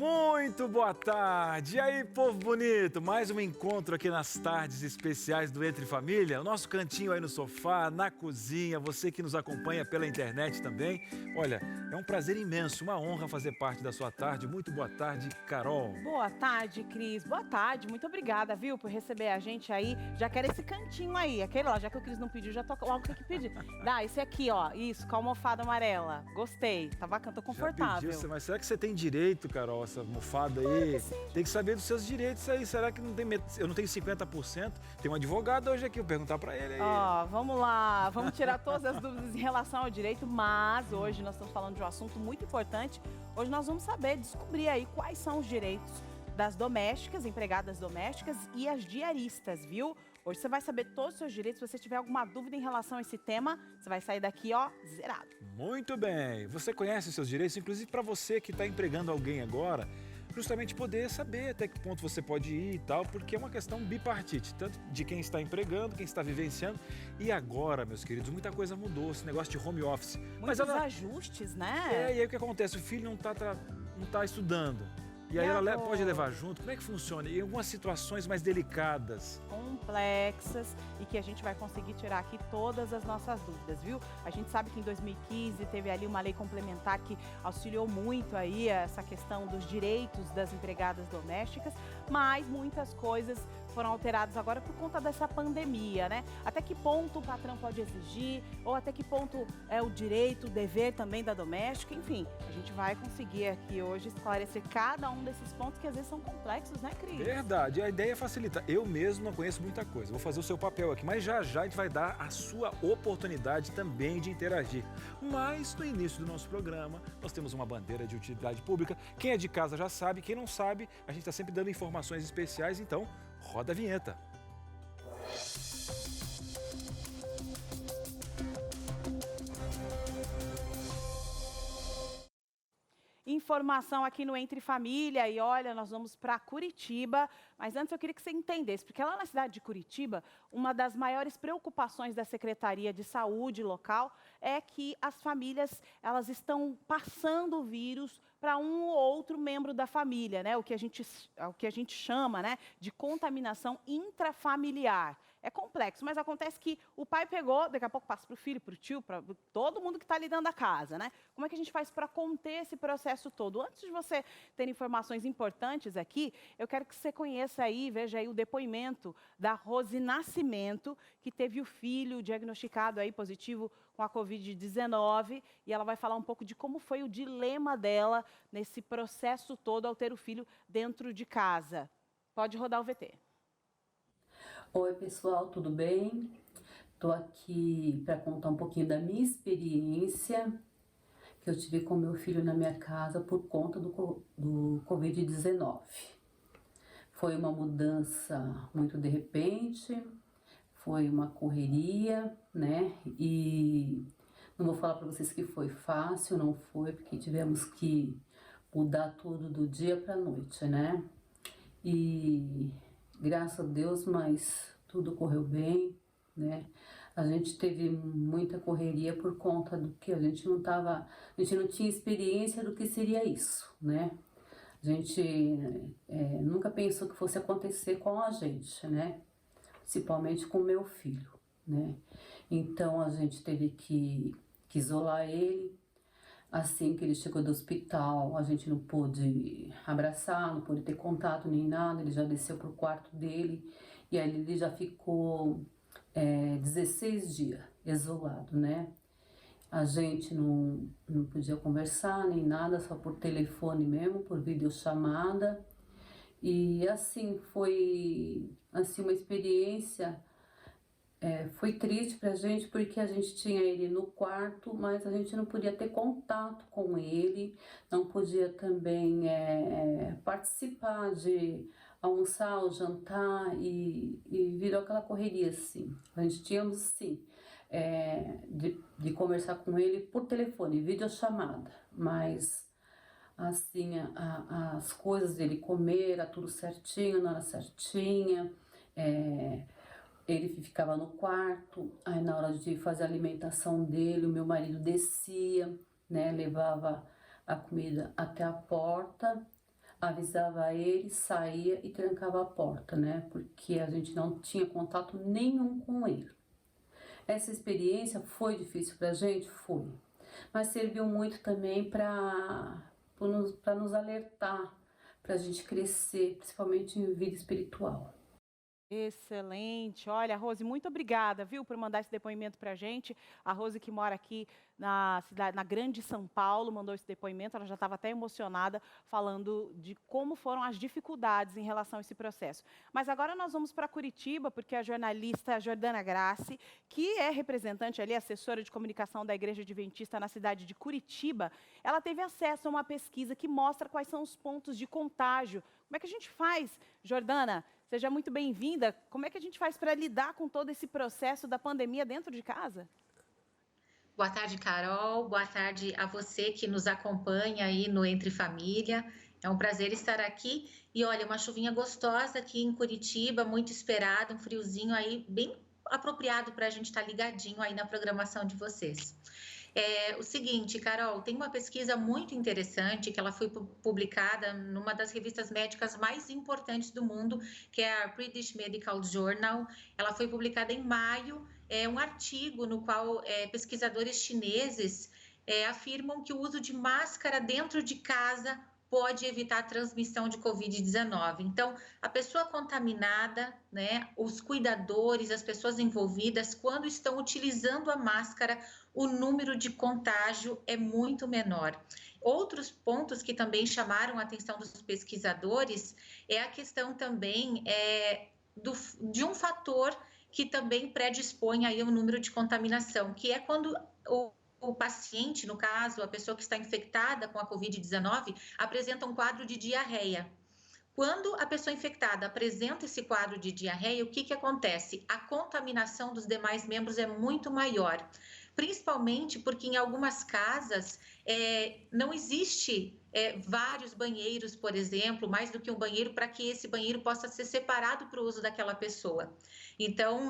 Muito boa tarde! E aí, povo bonito? Mais um encontro aqui nas tardes especiais do Entre Família. O nosso cantinho aí no sofá, na cozinha, você que nos acompanha pela internet também. Olha, é um prazer imenso, uma honra fazer parte da sua tarde. Muito boa tarde, Carol. Boa tarde, Cris. Boa tarde. Muito obrigada, viu, por receber a gente aí. Já quero esse cantinho aí, aquele lá, já que o Cris não pediu, já tô logo tem que pedir. Dá, esse aqui, ó, isso, com a almofada amarela. Gostei, tá bacana, tô confortável. Já pediu, mas será que você tem direito, Carol, essa almofada aí? Tem que saber dos seus direitos aí. Será que não tem... Eu não tenho 50%? Tem um advogado hoje aqui, eu vou perguntar pra ele aí. Ó, vamos lá, vamos tirar todas as dúvidas em relação ao direito, mas hoje nós estamos falando de um assunto muito importante. Hoje nós vamos descobrir aí quais são os direitos das domésticas, empregadas domésticas e as diaristas, viu? Hoje você vai saber todos os seus direitos. Se você tiver alguma dúvida em relação a esse tema, você vai sair daqui, ó, zerado. Muito bem. Você conhece os seus direitos, inclusive para você que está empregando alguém agora, justamente poder saber até que ponto você pode ir e tal, porque é uma questão bipartite, tanto de quem está empregando, quem está vivenciando. E agora, meus queridos, muita coisa mudou, esse negócio de home office. Muitos ajustes, né? E aí o que acontece? O filho não tá estudando. E aí ela pode levar junto? Como é que funciona? Em algumas situações mais delicadas. Complexas e que a gente vai conseguir tirar aqui todas as nossas dúvidas, viu? A gente sabe que em 2015 teve ali uma lei complementar que auxiliou muito aí essa questão dos direitos das empregadas domésticas, mas muitas coisas foram alteradas agora por conta dessa pandemia, né? Até que ponto o patrão pode exigir, ou até que ponto é o direito, o dever também da doméstica, enfim. A gente vai conseguir aqui hoje esclarecer cada um desses pontos que às vezes são complexos, né, Cris? Verdade, a ideia é facilitar. Eu mesmo não conheço muita coisa, vou fazer o seu papel aqui, mas já já a gente vai dar a sua oportunidade também de interagir. Mas no início do nosso programa, nós temos uma bandeira de utilidade pública. Quem é de casa já sabe, quem não sabe, a gente está sempre dando informações especiais, então roda a vinheta. Informação aqui no Entre Família e olha, nós vamos para Curitiba, mas antes eu queria que você entendesse, porque lá na cidade de Curitiba, uma das maiores preocupações da Secretaria de Saúde local é que as famílias, elas estão passando o vírus para um ou outro membro da família, né? O que a gente chama, né, de contaminação intrafamiliar. É complexo, mas acontece que o pai pegou, daqui a pouco passa para o filho, para o tio, para todo mundo que está ali dentro da casa, né? Como é que a gente faz para conter esse processo todo? Antes de você ter informações importantes aqui, eu quero que você conheça aí, veja aí o depoimento da Rose Nascimento, que teve o filho diagnosticado aí positivo com a Covid-19, e ela vai falar um pouco de como foi o dilema dela nesse processo todo ao ter o filho dentro de casa. Pode rodar o VT. Oi pessoal, tudo bem? Estou aqui para contar um pouquinho da minha experiência que eu tive com meu filho na minha casa por conta do Covid-19. Foi uma mudança muito de repente, foi uma correria, né? E não vou falar para vocês que foi fácil, não foi, porque tivemos que mudar tudo do dia para a noite, né? E graças a Deus, mas tudo correu bem, né? A gente teve muita correria por conta do que a gente não tinha experiência do que seria isso, né? A gente nunca pensou que fosse acontecer com a gente, né? Principalmente com o meu filho, né? Então a gente teve que isolar ele. Assim que ele chegou do hospital, a gente não pôde abraçar, não pôde ter contato nem nada, ele já desceu pro quarto dele e aí ele já ficou 16 dias isolado, né? A gente não podia conversar nem nada, só por telefone mesmo, por videochamada. E assim, foi assim, uma experiência. Foi triste pra gente porque a gente tinha ele no quarto, mas a gente não podia ter contato com ele, não podia também participar de almoçar ou jantar e virou aquela correria assim. A gente tínhamos sim de conversar com ele por telefone, videochamada, mas assim as coisas dele comer era tudo certinho, na hora certinha. Ele ficava no quarto, aí na hora de fazer a alimentação dele, o meu marido descia, né, levava a comida até a porta. avisava ele, saía e trancava a porta, né? Porque a gente não tinha contato nenhum com ele. Essa experiência foi difícil pra gente? Foi. Mas serviu muito também para nos alertar, para a gente crescer, principalmente em vida espiritual. Excelente. Olha, Rose, muito obrigada, viu, por mandar esse depoimento para a gente. A Rose, que mora aqui na cidade, na Grande São Paulo, mandou esse depoimento. Ela já estava até emocionada, falando de como foram as dificuldades em relação a esse processo. Mas agora nós vamos para Curitiba, porque a jornalista Jordana Grassi, que é representante ali, assessora de comunicação da Igreja Adventista na cidade de Curitiba, ela teve acesso a uma pesquisa que mostra quais são os pontos de contágio. Como é que a gente faz, Jordana? Seja muito bem-vinda. Como é que a gente faz para lidar com todo esse processo da pandemia dentro de casa? Boa tarde, Carol. Boa tarde a você que nos acompanha aí no Entre Família. É um prazer estar aqui. E olha, uma chuvinha gostosa aqui em Curitiba, muito esperada, um friozinho aí bem apropriado para a gente estar ligadinho aí na programação de vocês. O seguinte, Carol, tem uma pesquisa muito interessante que ela foi publicada numa das revistas médicas mais importantes do mundo, que é a British Medical Journal. Ela foi publicada em maio, um artigo no qual pesquisadores chineses afirmam que o uso de máscara dentro de casa pode evitar a transmissão de Covid-19. Então, a pessoa contaminada, né, os cuidadores, as pessoas envolvidas, quando estão utilizando a máscara, o número de contágio é muito menor. Outros pontos que também chamaram a atenção dos pesquisadores é a questão também de um fator que também predispõe aí o número de contaminação, que é quando o paciente, no caso, a pessoa que está infectada com a Covid-19, apresenta um quadro de diarreia. Quando a pessoa infectada apresenta esse quadro de diarreia, o que acontece? A contaminação dos demais membros é muito maior, principalmente porque em algumas casas não existe vários banheiros, por exemplo, mais do que um banheiro, para que esse banheiro possa ser separado para o uso daquela pessoa. Então,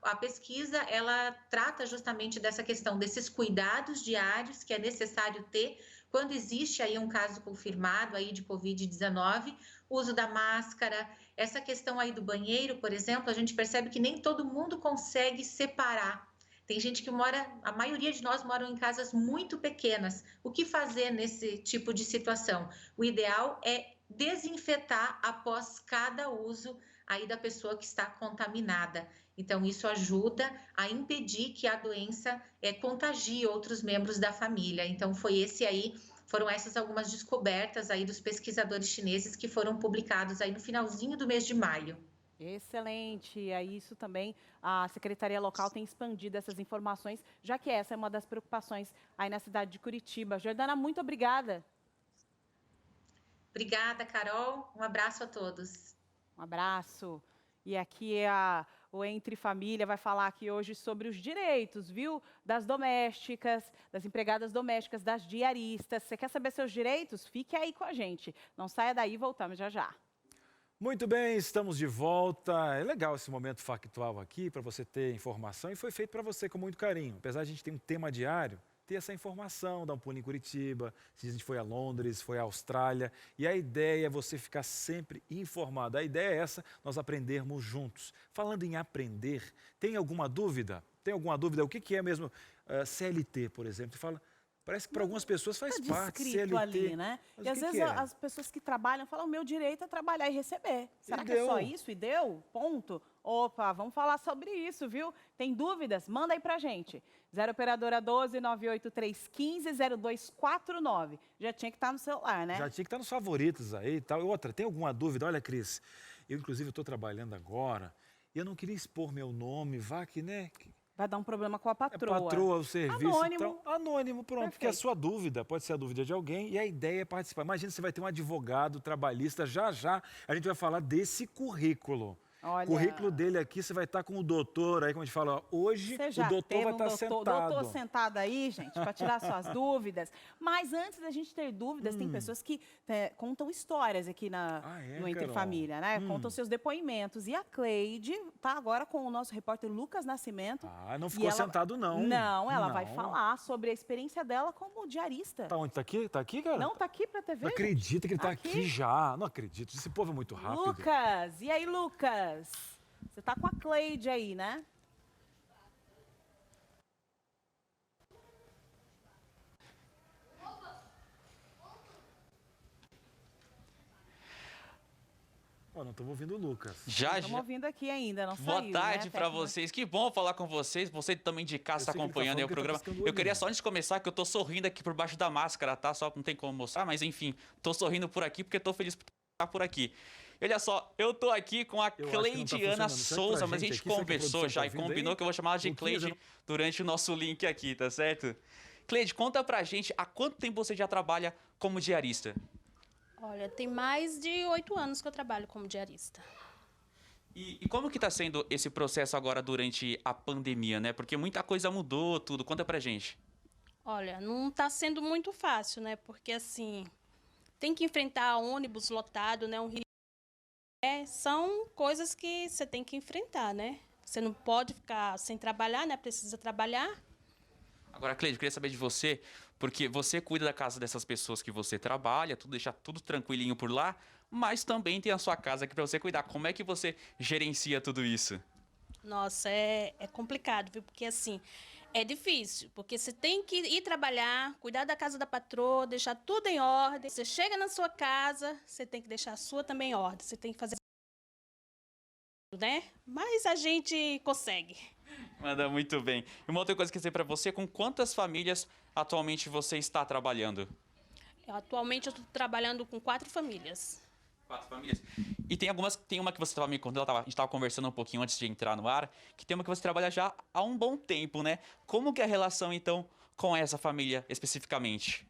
a pesquisa, ela trata justamente dessa questão, desses cuidados diários que é necessário ter quando existe aí um caso confirmado aí de Covid-19, uso da máscara, essa questão aí do banheiro, por exemplo, a gente percebe que nem todo mundo consegue separar. Tem gente que a maioria de nós moram em casas muito pequenas. O que fazer nesse tipo de situação? O ideal é desinfetar após cada uso aí da pessoa que está contaminada. Então, isso ajuda a impedir que a doença contagie outros membros da família. Então, foram essas algumas descobertas aí dos pesquisadores chineses que foram publicados aí no finalzinho do mês de maio. Excelente. É isso também, a Secretaria Local tem expandido essas informações, já que essa é uma das preocupações aí na cidade de Curitiba. Jordana, muito obrigada. Obrigada, Carol. Um abraço a todos. Um abraço. E aqui o Entre Família vai falar aqui hoje sobre os direitos, viu? Das domésticas, das empregadas domésticas, das diaristas. Você quer saber seus direitos? Fique aí com a gente. Não saia daí, voltamos já já. Muito bem, estamos de volta. É legal esse momento factual aqui, para você ter informação, e foi feito para você com muito carinho. Apesar de a gente ter um tema diário, ter essa informação da Ampuni em Curitiba, se a gente foi a Londres, foi à Austrália, e a ideia é você ficar sempre informado. A ideia é essa, nós aprendermos juntos. Falando em aprender, tem alguma dúvida? Tem alguma dúvida? O que é mesmo CLT, por exemplo? Você fala... Parece que para algumas pessoas faz parte, CLT. Ali, né? Mas e às vezes as pessoas que trabalham falam, o meu direito é trabalhar e receber. Será que é só isso? E deu? Ponto? Opa, vamos falar sobre isso, viu? Tem dúvidas? Manda aí pra gente. 0 operadora 12 98315 0249. Já tinha que estar no celular, né? Já tinha que estar nos favoritos aí e tal. E outra, tem alguma dúvida? Olha, Cris, eu inclusive estou trabalhando agora e eu não queria expor meu nome, vá que, né... Vai dar um problema com a patroa. É patroa, o serviço. Anônimo. Então, anônimo, pronto. Perfeito. Porque a sua dúvida pode ser a dúvida de alguém e a ideia é participar. Imagina, você vai ter um advogado trabalhista, já a gente vai falar desse currículo. Olha, Currículo dele aqui, você vai estar com o doutor, aí como a gente fala, ó, hoje você já o doutor teve vai um estar sentado. doutor sentado aí, gente, para tirar suas dúvidas. Mas antes da gente ter dúvidas, tem pessoas que contam histórias aqui no Entre Carol? Família, né? Contam seus depoimentos. E a Cleide tá agora com o nosso repórter Lucas Nascimento. Ah, não ficou sentado, não. Não, ela vai falar sobre a experiência dela como diarista. Tá onde? Tá aqui? Tá aqui, cara? Não, tá aqui pra TV. Não acredita que ele tá Aqui. aqui já. Não acredito. Esse povo é muito rápido. Lucas, e aí, Lucas? Você tá com a Cleide aí, né? Ó, não estamos ouvindo o Lucas. Estamos ouvindo aqui ainda, não Boa saiu, tarde né, para vocês. Que bom falar com vocês. Você também de casa está acompanhando aí o programa. Eu queria só antes de começar que eu tô sorrindo aqui por baixo da máscara, tá? Só não tem como mostrar, mas enfim, tô sorrindo por aqui porque tô feliz por estar por aqui. Olha só, eu tô aqui com a Cleidiana Souza, mas a gente conversou já e combinou que eu vou chamar ela de Cleide durante o nosso link aqui, tá certo? Cleide, conta pra gente, há quanto tempo você já trabalha como diarista? Olha, tem mais de 8 anos que eu trabalho como diarista. E como que tá sendo esse processo agora durante a pandemia, né? Porque muita coisa mudou, tudo. Conta pra gente. Olha, não tá sendo muito fácil, né? Porque, assim, tem que enfrentar ônibus lotado, né? São coisas que você tem que enfrentar, né? Você não pode ficar sem trabalhar, né? Precisa trabalhar. Agora, Cleide, eu queria saber de você, porque você cuida da casa dessas pessoas que você trabalha, tudo, deixa tudo tranquilinho por lá, mas também tem a sua casa aqui para você cuidar. Como é que você gerencia tudo isso? Nossa, é complicado, viu? Porque, assim, é difícil. Porque você tem que ir trabalhar, cuidar da casa da patroa, deixar tudo em ordem. Você chega na sua casa, você tem que deixar a sua também em ordem. Você tem que fazer, né? Mas a gente consegue. Manda muito bem. E uma outra coisa que eu quero dizer para você, com quantas famílias atualmente você está trabalhando? Atualmente eu estou trabalhando com 4 famílias. 4 famílias? E tem uma que você estava me contando, a gente estava conversando um pouquinho antes de entrar no ar, que tem uma que você trabalha já há um bom tempo, né? Como que é a relação, então, com essa família especificamente?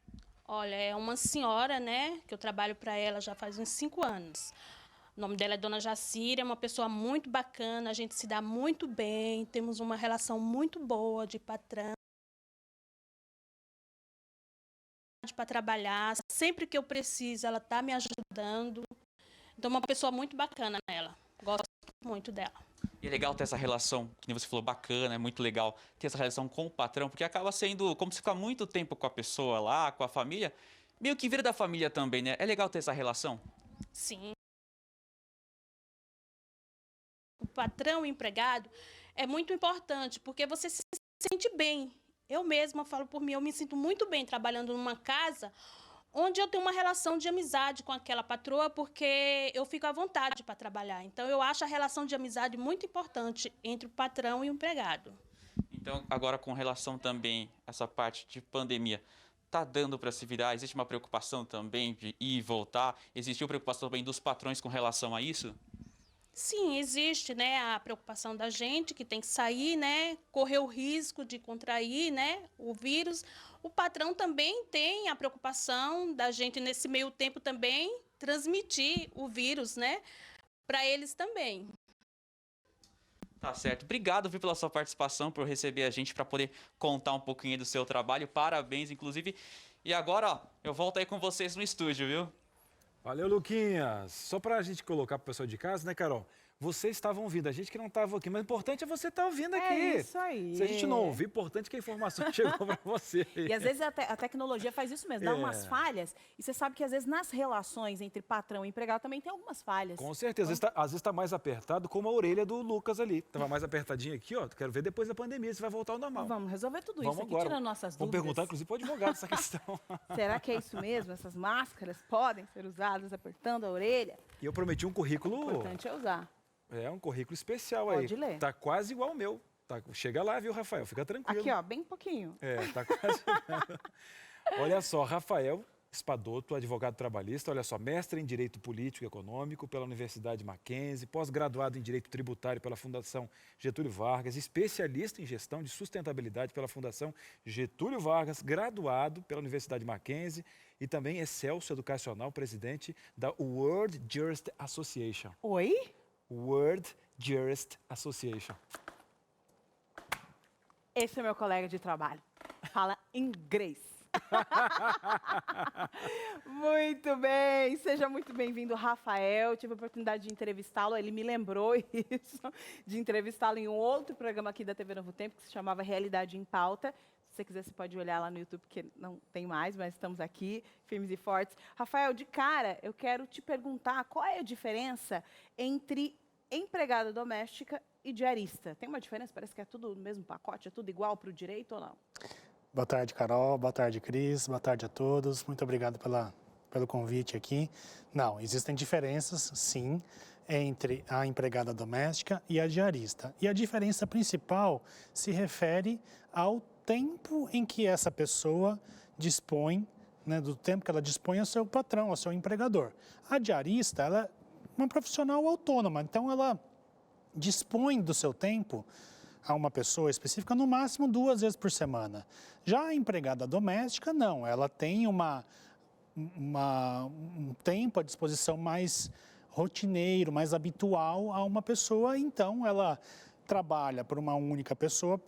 Olha, é uma senhora, né, que eu trabalho para ela já faz uns 5 anos. O nome dela é Dona Jacira, é uma pessoa muito bacana, a gente se dá muito bem, temos uma relação muito boa de patrão, para trabalhar. Sempre que eu preciso, ela está me ajudando. Então, uma pessoa muito bacana nela. Gosto muito dela. E é legal ter essa relação, que nem você falou, bacana, é muito legal ter essa relação com o patrão, porque acaba sendo, como você fica muito tempo com a pessoa lá, com a família, meio que vira da família também, né? É legal ter essa relação? Sim. O patrão, o empregado, é muito importante, porque você se sente bem. Eu mesma falo por mim, eu me sinto muito bem trabalhando numa casa onde eu tenho uma relação de amizade com aquela patroa, porque eu fico à vontade para trabalhar. Então, eu acho a relação de amizade muito importante entre o patrão e o empregado. Então, agora com relação também a essa parte de pandemia, tá dando para se virar? Existe uma preocupação também de ir e voltar? Existiu preocupação também dos patrões com relação a isso? Sim, existe, né, a preocupação da gente que tem que sair, né, correr o risco de contrair, né, o vírus. O patrão também tem a preocupação da gente, nesse meio tempo também, transmitir o vírus, né, para eles também. Tá certo. Obrigado, viu, pela sua participação, por receber a gente, para poder contar um pouquinho do seu trabalho. Parabéns, inclusive. E agora, ó, eu volto aí com vocês no estúdio, viu? Valeu, Luquinhas. Só pra gente colocar pro pessoal de casa, né, Carol? Vocês estavam ouvindo, a gente que não estava aqui, mas o importante é você estar ouvindo aqui. É isso aí. Se a gente não ouvir, o importante é que a informação chegou para você. E às vezes a tecnologia faz isso mesmo, dá umas falhas. E você sabe que às vezes nas relações entre patrão e empregado também tem algumas falhas. Com certeza. Às vezes tá mais apertado, como a orelha do Lucas ali. Tava mais apertadinho aqui, ó. Quero ver depois da pandemia se vai voltar ao normal. Vamos resolver tudo Vamos isso aqui, agora. tirando nossas Vamos dúvidas. perguntar, inclusive, para o advogado essa questão. Será que é isso mesmo? Essas máscaras podem ser usadas apertando a orelha? E eu prometi um O currículo... importante é usar. É, um currículo especial aí. Pode ler. Tá quase igual ao meu. Tá, chega lá, viu, Rafael? Fica tranquilo. Aqui, ó, bem pouquinho. É, tá quase. Olha só, Rafael Espadoto, advogado trabalhista, olha só, mestre em Direito Político e Econômico pela Universidade Mackenzie, pós-graduado em Direito Tributário pela Fundação Getúlio Vargas, especialista em Gestão de Sustentabilidade pela Fundação Getúlio Vargas, graduado pela Universidade Mackenzie e também excelso educacional, presidente da World Jurist Association. Oi? World Jurist Association. Esse é meu colega de trabalho. Fala inglês. Muito bem, seja muito bem-vindo, Rafael. Tive a oportunidade de entrevistá-lo, ele me lembrou isso, de entrevistá-lo em um outro programa aqui da TV Novo Tempo, que se chamava Realidade em Pauta. Se você quiser, você pode olhar lá no YouTube, porque não tem mais, mas estamos aqui, firmes e fortes. Rafael, de cara, eu quero te perguntar qual é a diferença entre empregada doméstica e diarista. Tem uma diferença? Parece que é tudo no mesmo pacote, é tudo igual para o direito ou não? Boa tarde, Carol. Boa tarde, Cris. Boa tarde a todos. Muito obrigado pelo convite aqui. Não, existem diferenças, sim, entre a empregada doméstica e a diarista. E a diferença principal se refere ao tempo em que essa pessoa dispõe, né, do tempo que ela dispõe ao seu patrão, ao seu empregador. A diarista, ela é uma profissional autônoma, então ela dispõe do seu tempo a uma pessoa específica no máximo 2 vezes por semana. Já a empregada doméstica, não, ela tem um tempo à disposição mais rotineiro, mais habitual a uma pessoa, então ela trabalha por uma única pessoa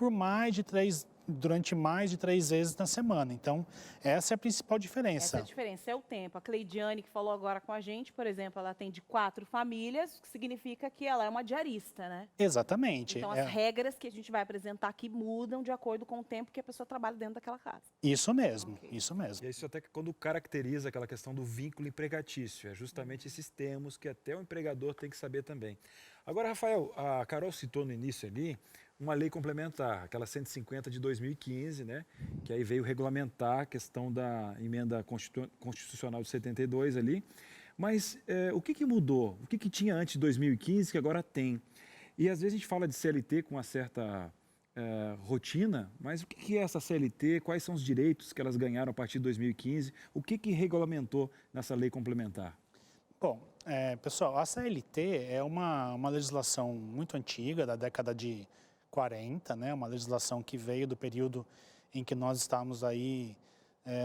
durante mais de 3 vezes na semana. Então, essa é a principal diferença. Essa é a diferença, é o tempo. A Cleidiane, que falou agora com a gente, por exemplo, ela atende 4 famílias, o que significa que ela é uma diarista, né? Exatamente. Então, as regras que a gente vai apresentar aqui mudam de acordo com o tempo que a pessoa trabalha dentro daquela casa. Isso mesmo, Ok. isso mesmo. E isso até que quando caracteriza aquela questão do vínculo empregatício. É justamente esses termos que até o empregador tem que saber também. Agora, Rafael, a Carol citou no início ali uma lei complementar, aquela 150 de 2015, né, que aí veio regulamentar a questão da emenda constitucional de 72 ali. Mas o que mudou? O que tinha antes de 2015 que agora tem? E às vezes a gente fala de CLT com uma certa rotina, mas o que é essa CLT? Quais são os direitos que elas ganharam a partir de 2015? O que regulamentou nessa lei complementar? Bom, pessoal, a CLT é uma legislação muito antiga, da década de 40, né? Uma legislação que veio do período em que nós estávamos aí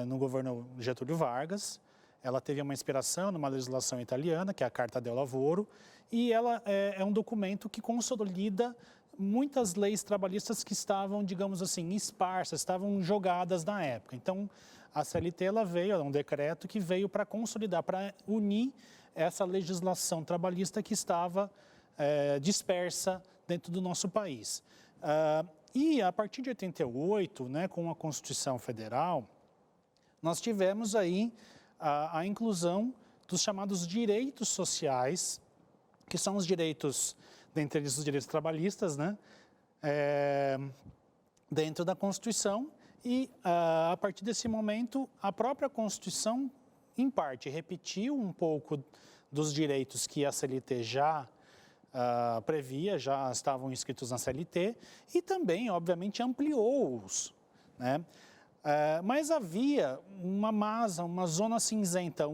no governo Getúlio Vargas. Ela teve uma inspiração numa legislação italiana, que é a Carta del Lavoro, e ela é um documento que consolida muitas leis trabalhistas que estavam, digamos assim, esparsas, estavam jogadas na época. Então, a CLT ela veio, é um decreto que veio para consolidar, para unir essa legislação trabalhista que estava dispersa dentro do nosso país. E a partir de 88, né, com a Constituição Federal, nós tivemos aí a inclusão dos chamados direitos sociais, que são os direitos, dentre eles os direitos trabalhistas, né, dentro da Constituição. E a partir desse momento, a própria Constituição, em parte, repetiu um pouco dos direitos que a CLT já previa, já estavam inscritos na CLT, e também, obviamente, ampliou-os, né? Mas havia uma zona cinzenta,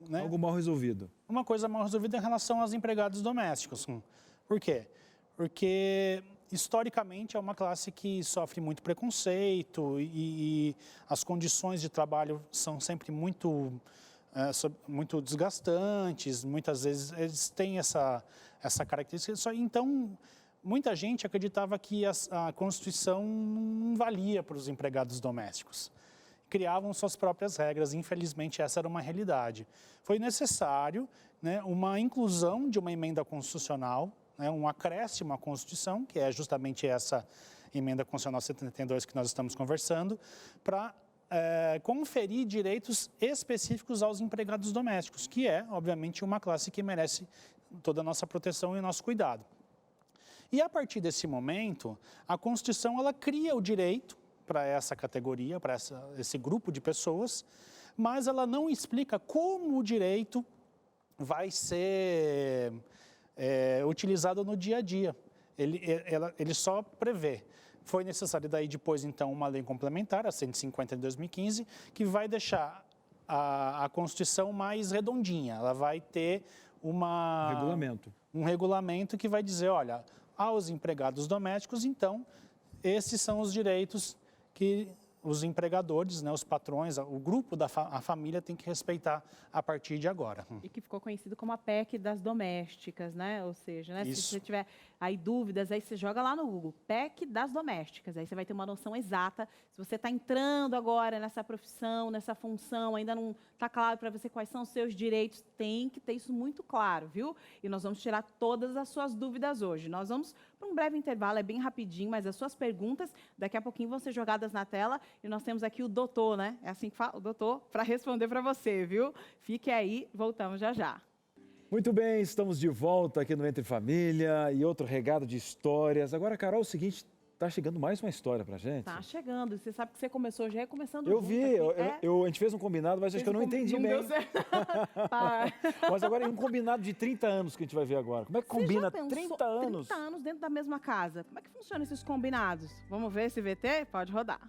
né? Algo mal resolvido. Uma coisa mal resolvida em relação aos empregados domésticos. Por quê? Porque, historicamente, é uma classe que sofre muito preconceito e as condições de trabalho são sempre muito desgastantes, muitas vezes eles têm essa característica. Então, muita gente acreditava que a Constituição não valia para os empregados domésticos. Criavam suas próprias regras, infelizmente essa era uma realidade. Foi necessário, né, uma inclusão de uma emenda constitucional, né, um acréscimo à Constituição, que é justamente essa emenda constitucional 72 que nós estamos conversando, para conferir direitos específicos aos empregados domésticos, que é, obviamente, uma classe que merece toda a nossa proteção e nosso cuidado. E a partir desse momento, a Constituição ela cria o direito para essa categoria, para esse grupo de pessoas, mas ela não explica como o direito vai ser utilizado no dia a dia. Ele só prevê. Foi necessário daí depois, então, uma lei complementar, a 150 de 2015, que vai deixar a Constituição mais redondinha. Ela vai ter um regulamento que vai dizer, olha, aos empregados domésticos, então, esses são os direitos que os empregadores, né, os patrões, o grupo a família tem que respeitar a partir de agora. E que ficou conhecido como a PEC das domésticas, né? Ou seja, né, se Isso. você tiver aí dúvidas, aí você joga lá no Google, PEC das domésticas, aí você vai ter uma noção exata. Se você está entrando agora nessa profissão, nessa função, ainda não está claro para você quais são os seus direitos, tem que ter isso muito claro, viu? E nós vamos tirar todas as suas dúvidas hoje. Nós vamos para um breve intervalo, é bem rapidinho, mas as suas perguntas daqui a pouquinho vão ser jogadas na tela e nós temos aqui o doutor, né? É assim que fala, o doutor, para responder para você, viu? Fique aí, voltamos já já. Muito bem, estamos de volta aqui no Entre Família e outro regado de histórias. Agora, Carol, é o seguinte, tá chegando mais uma história pra gente. Tá chegando, você sabe que você começou já começando Eu junto vi, aqui. a gente fez um combinado, mas acho que eu não entendi não bem. Deu certo. Tá. Mas agora é um combinado de 30 anos que a gente vai ver agora. Como é que combina Você já pensou 30 anos? 30 anos dentro da mesma casa. Como é que funcionam esses combinados? Vamos ver esse VT? Pode rodar.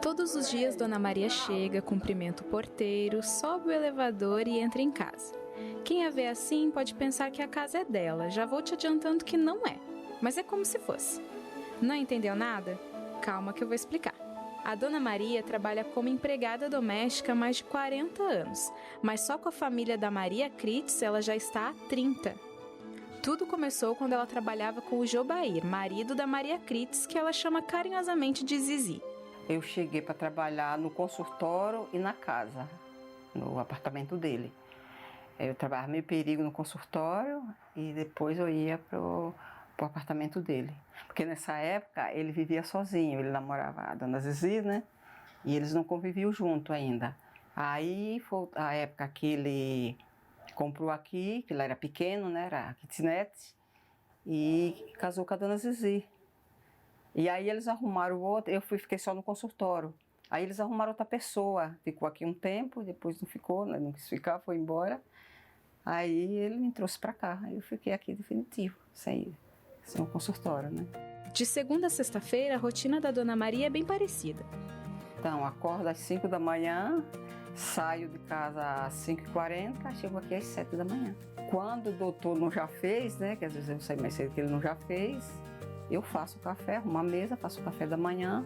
Todos os dias, Dona Maria chega, cumprimenta o porteiro, sobe o elevador e entra em casa. Quem a vê assim pode pensar que a casa é dela. Já vou te adiantando que não é, mas é como se fosse. Não entendeu nada? Calma que eu vou explicar. A Dona Maria trabalha como empregada doméstica há mais de 40 anos, mas só com a família da Maria Critz ela já está há 30. Tudo começou quando ela trabalhava com o Jobair, marido da Maria Critz, que ela chama carinhosamente de Zizi. Eu cheguei para trabalhar no consultório e na casa, no apartamento dele. Eu trabalhava meio período no consultório e depois eu ia pro apartamento dele. Porque nessa época ele vivia sozinho, ele namorava a Dona Zizi, né? E eles não conviviam junto ainda. Aí foi a época que ele comprou aqui, que ele era pequeno, né? Era kitnet, e casou com a Dona Zizi. E aí eles arrumaram outro, fiquei só no consultório. Aí eles arrumaram outra pessoa, ficou aqui um tempo, depois não ficou, né? Não quis ficar, foi embora. Aí ele me trouxe para cá, aí eu fiquei aqui definitivo, sem um consultório, né? De segunda a sexta-feira, a rotina da Dona Maria é bem parecida. Então, acordo às 5 da manhã, saio de casa às 5h40, chego aqui às 7 da manhã. Quando o doutor não já fez, né, que às vezes eu saio mais cedo que ele não já fez, eu faço o café, arrumo a mesa, faço o café da manhã.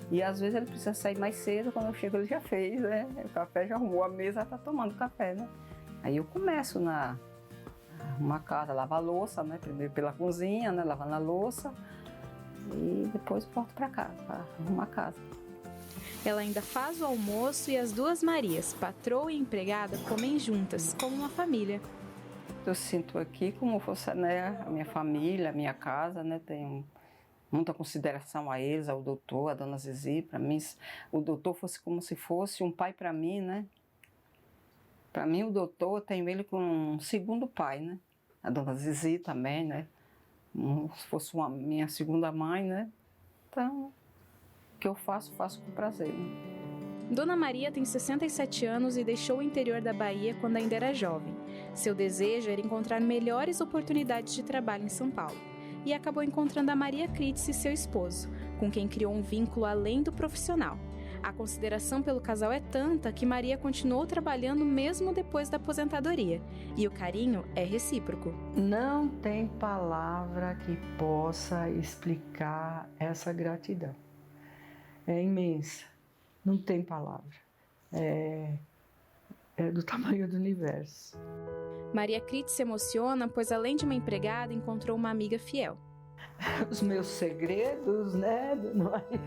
E às vezes ele precisa sair mais cedo, quando eu chego ele já fez, né? O café já arrumou a mesa, tá tomando café, né? Aí eu começo a arrumar a casa, lavar a louça, né? Primeiro pela cozinha, né? Lavando a louça. E depois volto para casa, para arrumar a casa. Ela ainda faz o almoço e as duas Marias, patroa e empregada, comem juntas, como uma família. Eu sinto aqui como fosse, né, a minha família, a minha casa, né? Tenho muita consideração a eles, ao doutor, a Dona Zizi. Para mim, o doutor fosse como se fosse um pai para mim, né? Para mim, o doutor, eu tenho ele como um segundo pai, né? A Dona Zizi também, né? Se fosse minha segunda mãe, né? Então, o que eu faço com prazer, né? Dona Maria tem 67 anos e deixou o interior da Bahia quando ainda era jovem. Seu desejo era encontrar melhores oportunidades de trabalho em São Paulo. E acabou encontrando a Maria Critz e seu esposo, com quem criou um vínculo além do profissional. A consideração pelo casal é tanta que Maria continuou trabalhando mesmo depois da aposentadoria. E o carinho é recíproco. Não tem palavra que possa explicar essa gratidão. É imensa. Não tem palavra. É do tamanho do universo. Maria Critz se emociona, pois além de uma empregada, encontrou uma amiga fiel. Os meus segredos, né, Dona Maria?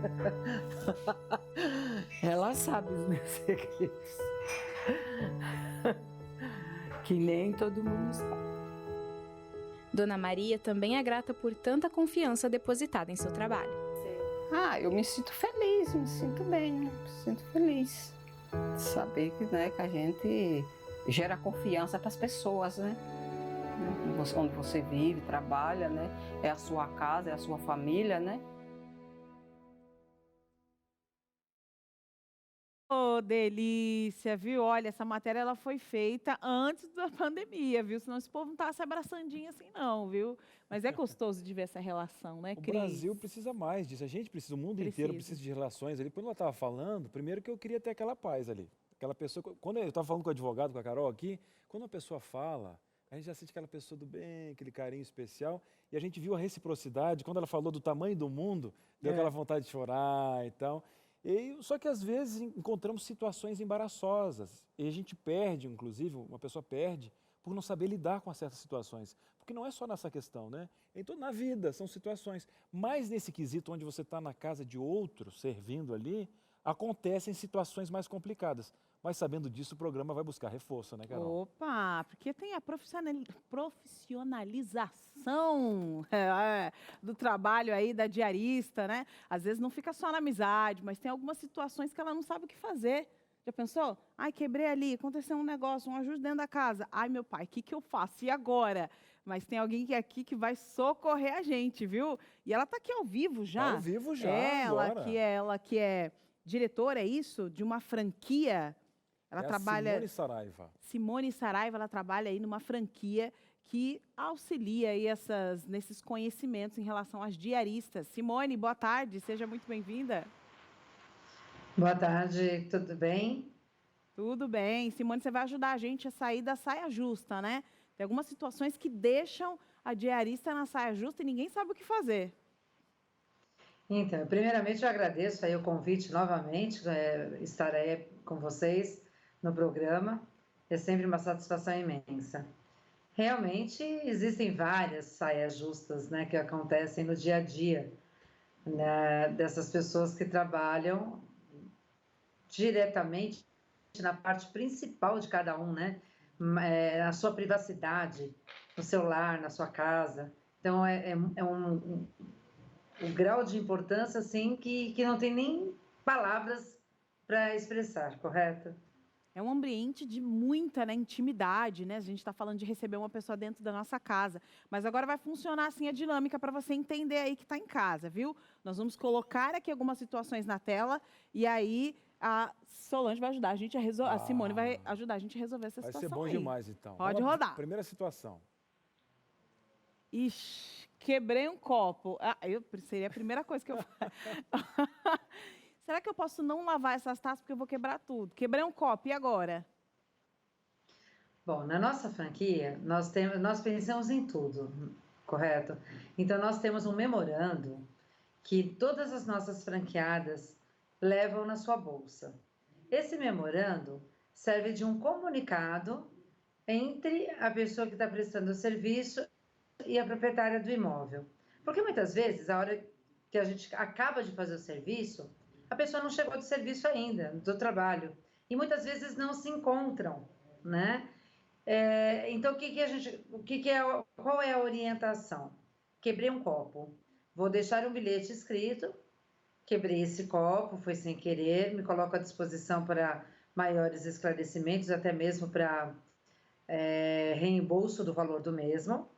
Ela sabe os meus segredos. Que nem todo mundo sabe. Dona Maria também é grata por tanta confiança depositada em seu trabalho. Eu me sinto feliz, me sinto bem, me sinto feliz. Saber que, né, que a gente gera confiança para as pessoas, né? Onde você vive, trabalha, né? É a sua casa, é a sua família, né? Oh, delícia, viu? Olha, essa matéria ela foi feita antes da pandemia, viu? Senão esse povo não tá se abraçandinho assim não, viu? Mas é gostoso de ver essa relação, né, O Cris? Brasil precisa mais disso. A gente precisa, o mundo inteiro precisa de relações ali. Quando ela estava falando, primeiro que eu queria ter aquela paz ali. Aquela pessoa, quando eu estava falando com o advogado, com a Carol aqui, quando uma pessoa fala, a gente já sente aquela pessoa do bem, aquele carinho especial. E a gente viu a reciprocidade, quando ela falou do tamanho do mundo, deu aquela vontade de chorar e tal. Só que às vezes encontramos situações embaraçosas e a gente perde, inclusive, uma pessoa perde por não saber lidar com certas situações. Porque não é só nessa questão, né? Então, na vida, são situações. Mas nesse quesito onde você está na casa de outro, servindo ali, acontecem situações mais complicadas. Mas sabendo disso, o programa vai buscar reforço, né, Carol? Opa, porque tem a profissionalização do trabalho aí da diarista, né? Às vezes não fica só na amizade, mas tem algumas situações que ela não sabe o que fazer. Já pensou? Ai, quebrei ali, aconteceu um negócio, um ajuste dentro da casa. Ai, meu pai, o que eu faço? E agora? Mas tem alguém aqui que vai socorrer a gente, viu? E ela está aqui ao vivo já. Ao vivo já, ela que é diretora, é isso? De uma franquia. Ela trabalha. Simone Saraiva. Simone Saraiva, ela trabalha aí numa franquia que auxilia aí nesses conhecimentos em relação às diaristas. Simone, boa tarde, seja muito bem-vinda. Boa tarde, tudo bem? Tudo bem. Simone, você vai ajudar a gente a sair da saia justa, né? Tem algumas situações que deixam a diarista na saia justa e ninguém sabe o que fazer. Então, primeiramente eu agradeço aí o convite novamente, estar aí com vocês no programa. É sempre uma satisfação imensa. Realmente existem várias saias justas, né, que acontecem no dia a dia, né, dessas pessoas que trabalham diretamente na parte principal de cada um, né? Na sua privacidade, no seu lar, na sua casa. Então, um grau de importância, assim, que não tem nem palavras para expressar, correto? É um ambiente de muita, né, intimidade, né? A gente está falando de receber uma pessoa dentro da nossa casa. Mas agora vai funcionar assim a dinâmica para você entender aí que está em casa, viu? Nós vamos colocar aqui algumas situações na tela e aí a Solange vai ajudar a gente a resolver. A Simone vai ajudar a gente a resolver essa situação. Vai ser bom aí. demais, então. Pode rodar. Primeira situação. Ixi, quebrei um copo. Seria a primeira coisa que eu Será que eu posso não lavar essas taças porque eu vou quebrar tudo? Quebrei um copo, e agora? Bom, na nossa franquia, nós pensamos em tudo, correto? Então, nós temos um memorando que todas as nossas franqueadas levam na sua bolsa. Esse memorando serve de um comunicado entre a pessoa que está prestando o serviço e a proprietária do imóvel. Porque muitas vezes, a hora que a gente acaba de fazer o serviço, a pessoa não chegou do serviço ainda, do trabalho. E muitas vezes não se encontram, né? Então, qual é a orientação? Quebrei um copo. Vou deixar um bilhete escrito. Quebrei esse copo, foi sem querer. Me coloco à disposição para maiores esclarecimentos, até mesmo para reembolso do valor do mesmo.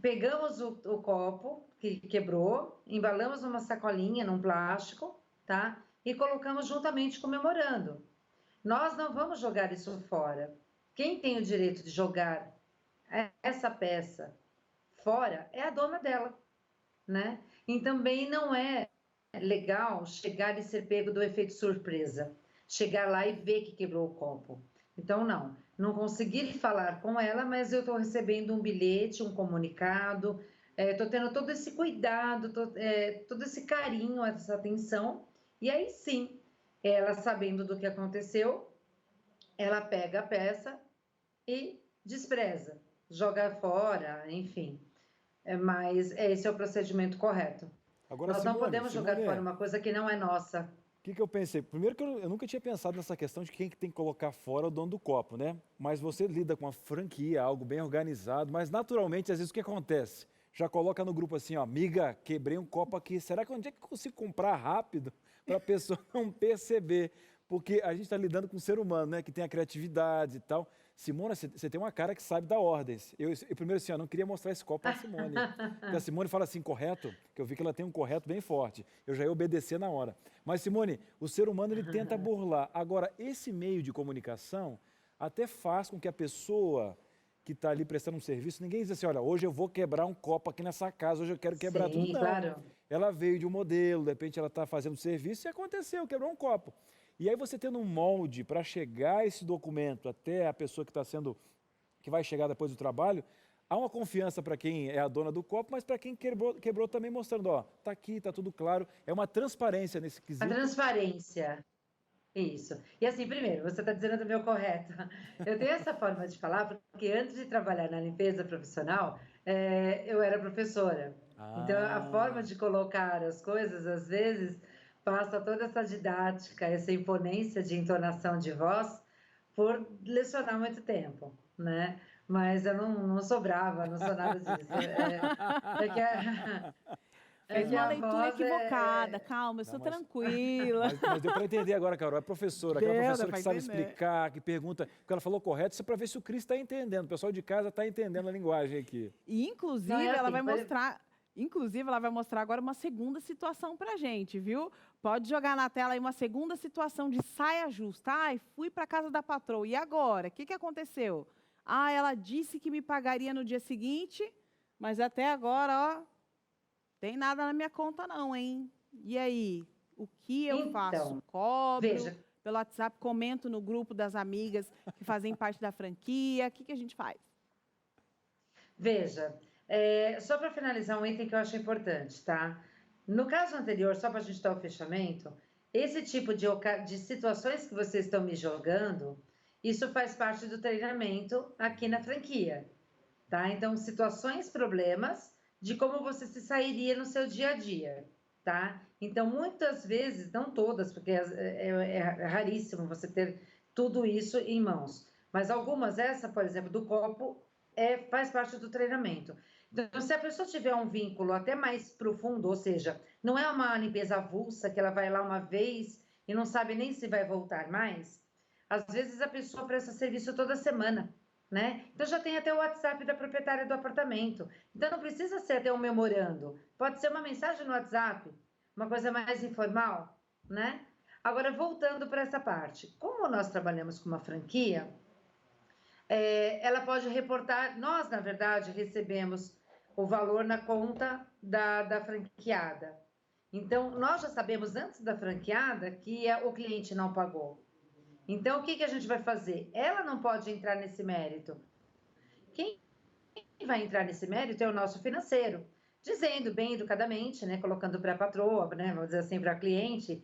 Pegamos o copo que quebrou, embalamos numa sacolinha, num plástico, tá? E colocamos juntamente com o memorando. Nós não vamos jogar isso fora. Quem tem o direito de jogar essa peça fora é a dona dela, né? E também não é legal chegar e ser pego do efeito surpresa. Chegar lá e ver que quebrou o copo. Então, não consegui falar com ela, mas eu estou recebendo um bilhete, um comunicado, estou tendo todo esse cuidado, todo esse carinho, essa atenção. E aí sim, ela sabendo do que aconteceu, ela pega a peça e despreza, joga fora, enfim. Mas esse é o procedimento correto. Agora, Nós não podemos jogar fora uma coisa que não é nossa. O que eu pensei? Primeiro que eu nunca tinha pensado nessa questão de quem que tem que colocar fora o dono do copo, né? Mas você lida com a franquia, algo bem organizado, mas naturalmente, às vezes, o que acontece? Já coloca no grupo assim, ó, amiga, quebrei um copo aqui, será que onde é que eu consigo comprar rápido para a pessoa não perceber? Porque a gente está lidando com um ser humano, né, que tem a criatividade e tal. Simone, você tem uma cara que sabe dar ordens. Eu primeiro assim, eu não queria mostrar esse copo para a Simone. Porque a Simone fala assim, correto, que eu vi que ela tem um correto bem forte. Eu já ia obedecer na hora. Mas, Simone, o ser humano ele tenta burlar. Agora, esse meio de comunicação até faz com que a pessoa que está ali prestando um serviço, ninguém diz assim, olha, hoje eu vou quebrar um copo aqui nessa casa, hoje eu quero quebrar tudo. Não, claro. Ela veio de um modelo, de repente ela está fazendo serviço e aconteceu, quebrou um copo. E aí você tendo um molde para chegar esse documento até a pessoa que vai chegar depois do trabalho, há uma confiança para quem é a dona do copo, mas para quem quebrou também mostrando, ó, tá aqui, tá tudo claro. É uma transparência nesse quesito. A transparência. Isso. E assim, primeiro, você está dizendo do meu correto. Eu tenho essa forma de falar porque antes de trabalhar na limpeza profissional, eu era professora. Então, a forma de colocar as coisas, às vezes, passa toda essa didática, essa imponência de entonação de voz por lecionar muito tempo, né? Mas eu não sou brava, não sou nada disso. Fez uma leitura equivocada, calma, eu sou tranquila. Mas deu para entender agora, Carol, é professora, aquela professora que sabe explicar, que pergunta, porque ela falou correto, isso é para ver se o Cris está entendendo, o pessoal de casa está entendendo a linguagem aqui. E, inclusive, ela vai mostrar... Inclusive, ela vai mostrar agora uma segunda situação para a gente, viu? Pode jogar na tela aí uma segunda situação de saia justa. Ai, fui para a casa da patroa, e agora? O que aconteceu? Ah, ela disse que me pagaria no dia seguinte, mas até agora, ó... Tem nada na minha conta não, hein? E aí, o que eu faço? Cobro pelo WhatsApp, comento no grupo das amigas que fazem parte da franquia. O que a gente faz? Veja, só para finalizar um item que eu acho importante, tá? No caso anterior, só para a gente dar o fechamento, esse tipo de situações que vocês estão me jogando, isso faz parte do treinamento aqui na franquia, tá? Então, situações, problemas... de como você se sairia no seu dia a dia, tá? Então, muitas vezes, não todas, porque é raríssimo você ter tudo isso em mãos, mas algumas, essa, por exemplo, do copo, faz parte do treinamento. Então, se a pessoa tiver um vínculo até mais profundo, ou seja, não é uma limpeza avulsa, que ela vai lá uma vez e não sabe nem se vai voltar mais, às vezes a pessoa presta serviço toda semana, né? Então já tem até o WhatsApp da proprietária do apartamento. Então não precisa ser até um memorando. Pode ser uma mensagem no WhatsApp, uma coisa mais informal, né? Agora, voltando para essa parte. Como nós trabalhamos com uma franquia, ela pode reportar... Nós, na verdade, recebemos o valor na conta da franqueada. Então, nós já sabemos antes da franqueada que o cliente não pagou. Então, o que a gente vai fazer? Ela não pode entrar nesse mérito. Quem vai entrar nesse mérito é o nosso financeiro, dizendo bem educadamente, né, colocando para a patroa, né, vamos dizer assim, para a cliente,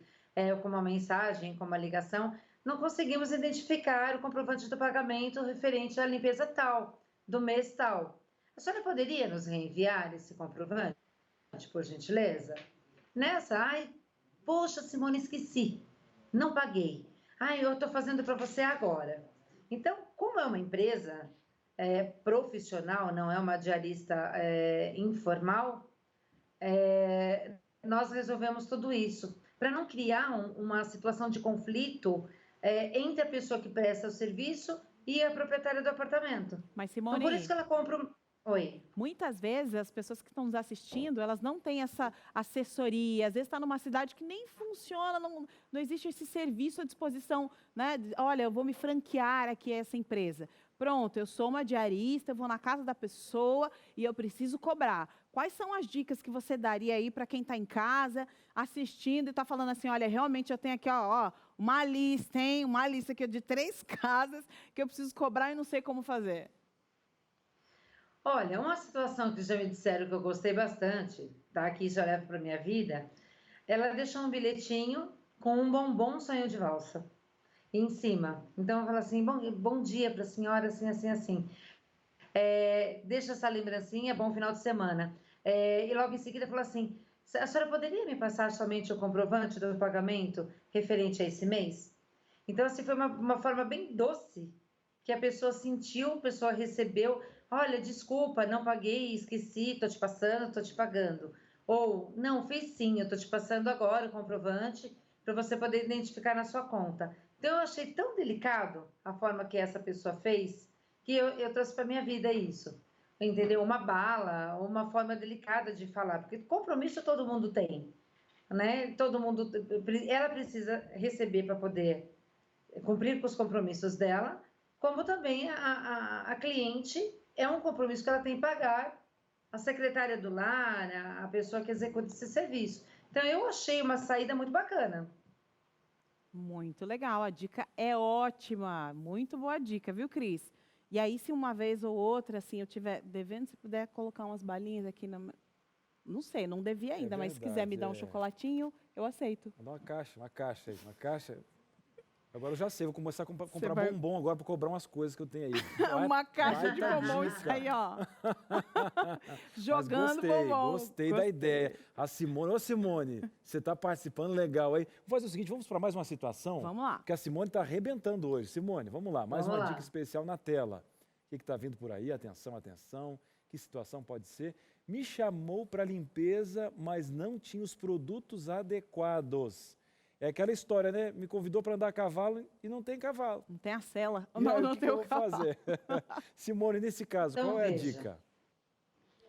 com uma mensagem, com uma ligação, não conseguimos identificar o comprovante do pagamento referente à limpeza tal, do mês tal. A senhora poderia nos reenviar esse comprovante, por gentileza? Ai, poxa, Simone, esqueci, não paguei. Eu estou fazendo para você agora. Então, como é uma empresa profissional, não é uma diarista informal, nós resolvemos tudo isso, para não criar uma situação de conflito entre a pessoa que presta o serviço e a proprietária do apartamento. Mas, Simone... Então, por isso que ela compra... Oi. Muitas vezes, as pessoas que estão nos assistindo, elas não têm essa assessoria. Às vezes está numa cidade que nem funciona, não existe esse serviço à disposição, né? Olha, eu vou me franquear aqui essa empresa. Pronto, eu sou uma diarista, eu vou na casa da pessoa e eu preciso cobrar. Quais são as dicas que você daria aí para quem está em casa, assistindo e está falando assim, olha, realmente eu tenho aqui uma lista, hein? Uma lista aqui de 3 casas que eu preciso cobrar e não sei como fazer. Olha, uma situação que já me disseram que eu gostei bastante, tá? Que já leva para a minha vida, ela deixou um bilhetinho com um bombom sonho de valsa em cima. Então, eu falo assim, bom dia para a senhora, assim, assim, assim. Deixa essa lembrancinha, bom final de semana. E logo em seguida, falou assim, a senhora poderia me passar somente o comprovante do pagamento referente a esse mês? Então, assim, foi uma forma bem doce que a pessoa sentiu, a pessoa recebeu... Olha, desculpa, não paguei, esqueci, estou te passando, estou te pagando. Ou, não, fiz sim, eu estou te passando agora o comprovante para você poder identificar na sua conta. Então, eu achei tão delicado a forma que essa pessoa fez, que eu trouxe para a minha vida isso. Entendeu? Uma bala, uma forma delicada de falar, porque compromisso todo mundo tem, né? Todo mundo, ela precisa receber para poder cumprir com os compromissos dela, como também a cliente... É um compromisso que ela tem que pagar a secretária do lar, a pessoa que executa esse serviço. Então, eu achei uma saída muito bacana. Muito legal, a dica é ótima. Muito boa dica, viu, Cris? E aí, se uma vez ou outra, assim, eu tiver devendo, se puder colocar umas balinhas aqui na... Não sei, não devia ainda, mas se quiser me dar um chocolatinho, eu aceito. Dá uma caixa aí, uma caixa. Agora eu já sei, vou começar a comprar bombom agora para cobrar umas coisas que eu tenho aí. Uma caixa de bombom, isso aí, ó. Jogando bombom. Gostei da ideia. A Simone, ô Simone, você está participando legal aí. Vamos fazer o seguinte, vamos para mais uma situação? Vamos lá. Que a Simone está arrebentando hoje. Simone, vamos lá, mais uma dica especial na tela. O que está vindo por aí? Atenção, atenção. Que situação pode ser? Me chamou para limpeza, mas não tinha os produtos adequados. É aquela história, né? Me convidou para andar a cavalo e não tem cavalo. Não tem a sela. Não tem o que eu vou fazer? Simone, nesse caso, Então, qual é a dica?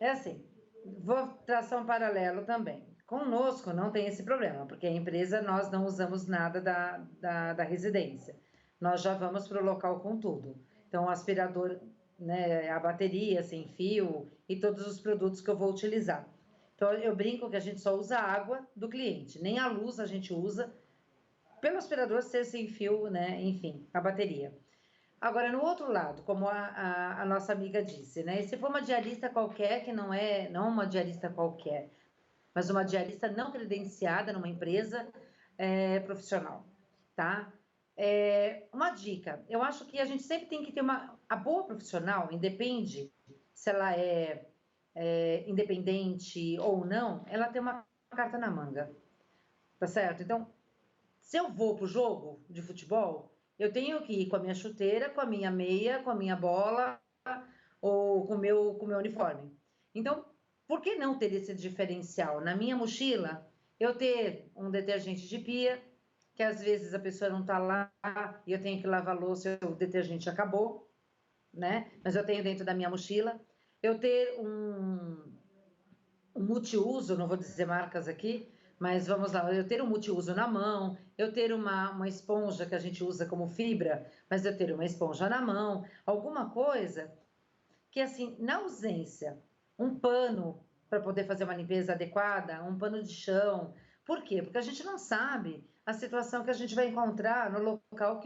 É assim, vou traçar um paralelo também. Conosco não tem esse problema, porque a empresa nós não usamos nada da residência. Nós já vamos para o local com tudo. Então, o aspirador, né, a bateria sem fio e todos os produtos que eu vou utilizar. Então, eu brinco que a gente só usa a água do cliente, nem a luz a gente usa, pelo aspirador ser sem fio, né? Enfim, a bateria. Agora, no outro lado, como a nossa amiga disse, né? Se for uma diarista qualquer, que não uma diarista qualquer, mas uma diarista não credenciada numa empresa profissional, tá? Uma dica, eu acho que a gente sempre tem que ter a boa profissional, independe se ela é independente ou não, ela tem uma carta na manga, tá certo? Então, se eu vou pro jogo de futebol, eu tenho que ir com a minha chuteira, com a minha meia, com a minha bola ou com o meu uniforme. Então, por que não ter esse diferencial? Na minha mochila, eu ter um detergente de pia, que às vezes a pessoa não tá lá e eu tenho que lavar a louça e o detergente acabou, né? Mas eu tenho dentro da minha mochila. Eu ter um multiuso, não vou dizer marcas aqui, mas vamos lá, eu ter um multiuso na mão, eu ter uma esponja que a gente usa como fibra, mas eu ter uma esponja na mão, alguma coisa que, assim, na ausência, um pano para poder fazer uma limpeza adequada, um pano de chão. Por quê? Porque a gente não sabe a situação que a gente vai encontrar no local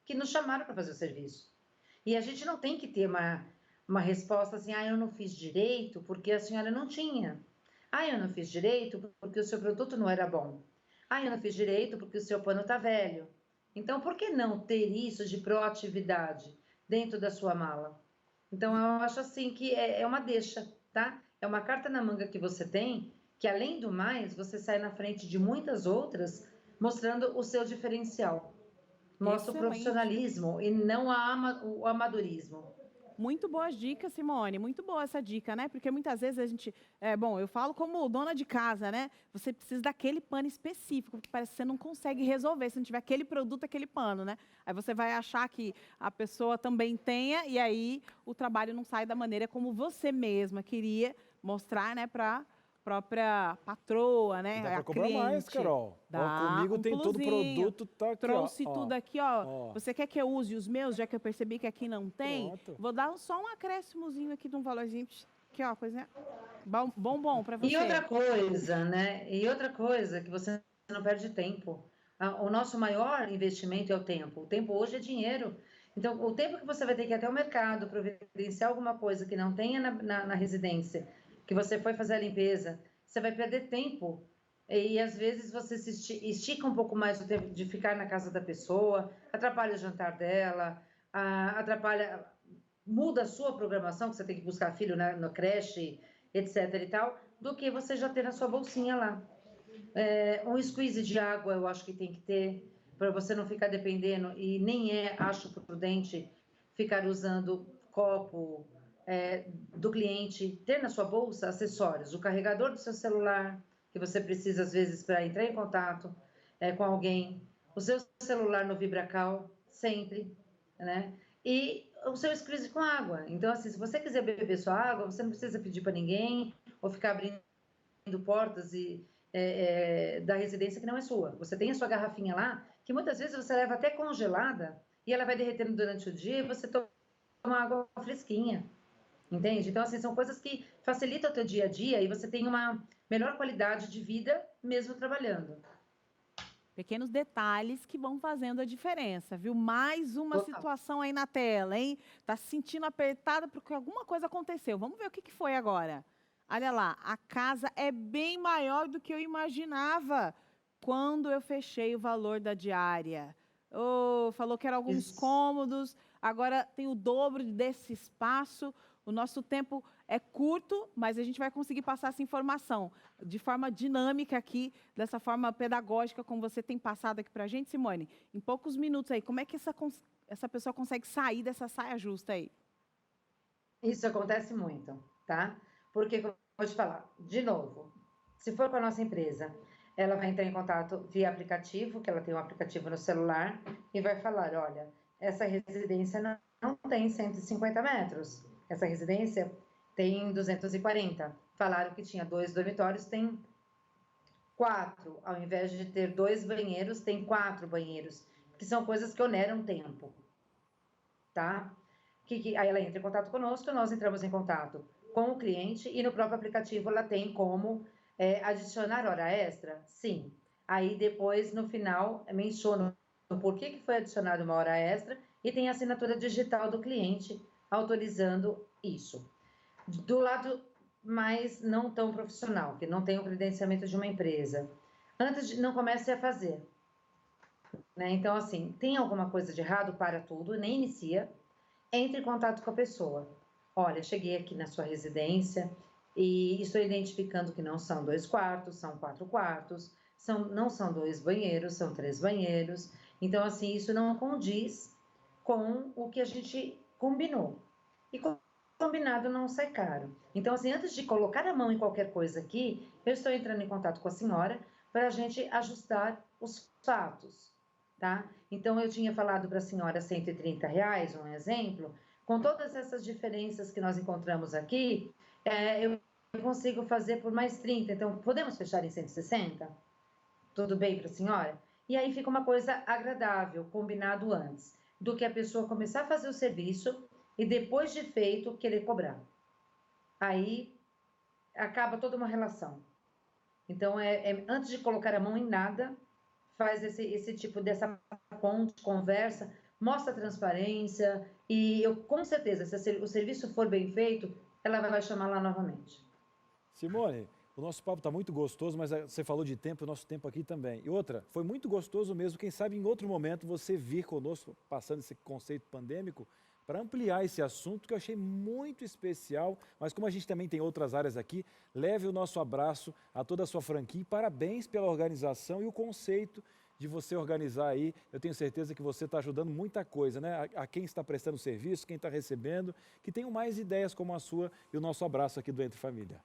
que nos chamaram para fazer o serviço. E a gente não tem que ter uma resposta assim, eu não fiz direito porque a senhora não tinha. Eu não fiz direito porque o seu produto não era bom. Eu não fiz direito porque o seu pano está velho. Então, por que não ter isso de proatividade dentro da sua mala? Então, eu acho assim que é uma deixa, tá? É uma carta na manga que você tem, que além do mais, você sai na frente de muitas outras, mostrando o seu diferencial. Mostra o profissionalismo e não o amadorismo. Muito boas dicas, Simone. Muito boa essa dica, né? Porque muitas vezes a gente... eu falo como dona de casa, né? Você precisa daquele pano específico, porque parece que você não consegue resolver se não tiver aquele produto, aquele pano, né? Aí você vai achar que a pessoa também tenha, e aí o trabalho não sai da maneira como você mesma queria mostrar, né? Para própria patroa, né? Dá para cobrar mais, Carol. Comigo tem todo produto, tá aqui, trouxe tudo aqui, ó. Você quer que eu use os meus, já que eu percebi que aqui não tem? Pronto. Vou dar só um acréscimozinho aqui de um valorzinho, aqui, ó, coisinha bom para você. E outra coisa, né? E outra coisa que você não perde tempo. O nosso maior investimento é o tempo. O tempo hoje é dinheiro. Então, o tempo que você vai ter que ir até o mercado providenciar alguma coisa que não tenha na residência, que você foi fazer a limpeza, você vai perder tempo. E às vezes você se estica um pouco mais o tempo de ficar na casa da pessoa, atrapalha o jantar dela, muda a sua programação, que você tem que buscar filho na creche, etc. e tal, do que você já ter na sua bolsinha lá. Um squeeze de água eu acho que tem que ter, para você não ficar dependendo, e nem acho prudente ficar usando copo do cliente, ter na sua bolsa acessórios, o carregador do seu celular, que você precisa às vezes para entrar em contato com alguém, o seu celular no VibraCal, sempre, né? E o seu squeeze com água. Então, assim, se você quiser beber sua água, você não precisa pedir para ninguém, ou ficar abrindo portas da residência que não é sua. Você tem a sua garrafinha lá, que muitas vezes você leva até congelada, e ela vai derretendo durante o dia, e você toma água fresquinha. Entende? Então, assim, são coisas que facilitam o teu dia a dia e você tem uma melhor qualidade de vida mesmo trabalhando. Pequenos detalhes que vão fazendo a diferença, viu? Mais uma situação aí na tela, hein? Tá se sentindo apertada porque alguma coisa aconteceu. Vamos ver o que foi agora. Olha lá, a casa é bem maior do que eu imaginava quando eu fechei o valor da diária. Falou que eram alguns cômodos, agora tem o dobro desse espaço. O nosso tempo é curto, mas a gente vai conseguir passar essa informação de forma dinâmica aqui, dessa forma pedagógica, como você tem passado aqui para a gente, Simone. Em poucos minutos aí, como é que essa pessoa consegue sair dessa saia justa aí? Isso acontece muito, tá? Porque, como eu vou te falar, de novo, se for com a nossa empresa, ela vai entrar em contato via aplicativo, que ela tem um aplicativo no celular, e vai falar, olha, essa residência não tem 150 metros, essa residência tem 240. Falaram que tinha 2 dormitórios, tem 4. Ao invés de ter 2 banheiros, tem 4 banheiros, que são coisas que oneram tempo, tá? Aí ela entra em contato conosco, nós entramos em contato com o cliente e no próprio aplicativo ela tem como adicionar hora extra? Sim. Aí depois, no final, menciona o porquê que foi adicionada uma hora extra e tem a assinatura digital do cliente autorizando isso. Do lado mais não tão profissional, que não tem o credenciamento de uma empresa, não comece a fazer. Né? Então, assim, tem alguma coisa de errado, para tudo, nem inicia, entre em contato com a pessoa. Olha, cheguei aqui na sua residência e estou identificando que não são 2 quartos, são 4 quartos, não são 2 banheiros, são 3 banheiros. Então, assim, isso não condiz com o que a gente combinou. E combinado não sai caro. Então, assim, antes de colocar a mão em qualquer coisa aqui, eu estou entrando em contato com a senhora para a gente ajustar os fatos, tá? Então, eu tinha falado para a senhora R$130, um exemplo. Com todas essas diferenças que nós encontramos aqui, eu consigo fazer por mais 30. Então, podemos fechar em 160? Tudo bem para a senhora? E aí fica uma coisa agradável, combinado antes, do que a pessoa começar a fazer o serviço e depois de feito querer cobrar. Aí acaba toda uma relação. Então, antes de colocar a mão em nada, faz esse tipo dessa ponte, conversa, mostra transparência e eu, com certeza, se o serviço for bem feito, ela vai chamar lá novamente. Simone, o nosso papo está muito gostoso, mas você falou de tempo, o nosso tempo aqui também. E outra, foi muito gostoso mesmo, quem sabe em outro momento você vir conosco, passando esse conceito pandêmico, para ampliar esse assunto que eu achei muito especial, mas como a gente também tem outras áreas aqui, leve o nosso abraço a toda a sua franquia e parabéns pela organização e o conceito de você organizar aí. Eu tenho certeza que você está ajudando muita coisa, né? A quem está prestando serviço, quem está recebendo, que tenham mais ideias como a sua e o nosso abraço aqui do Entre Família.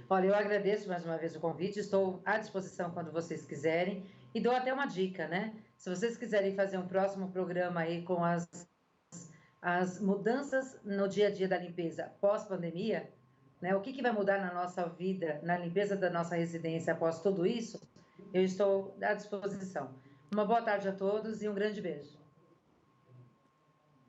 Olha, eu agradeço mais uma vez o convite, estou à disposição quando vocês quiserem e dou até uma dica, né? Se vocês quiserem fazer um próximo programa aí com as mudanças no dia a dia da limpeza pós-pandemia, né? O que vai mudar na nossa vida, na limpeza da nossa residência após tudo isso, eu estou à disposição. Uma boa tarde a todos e um grande beijo.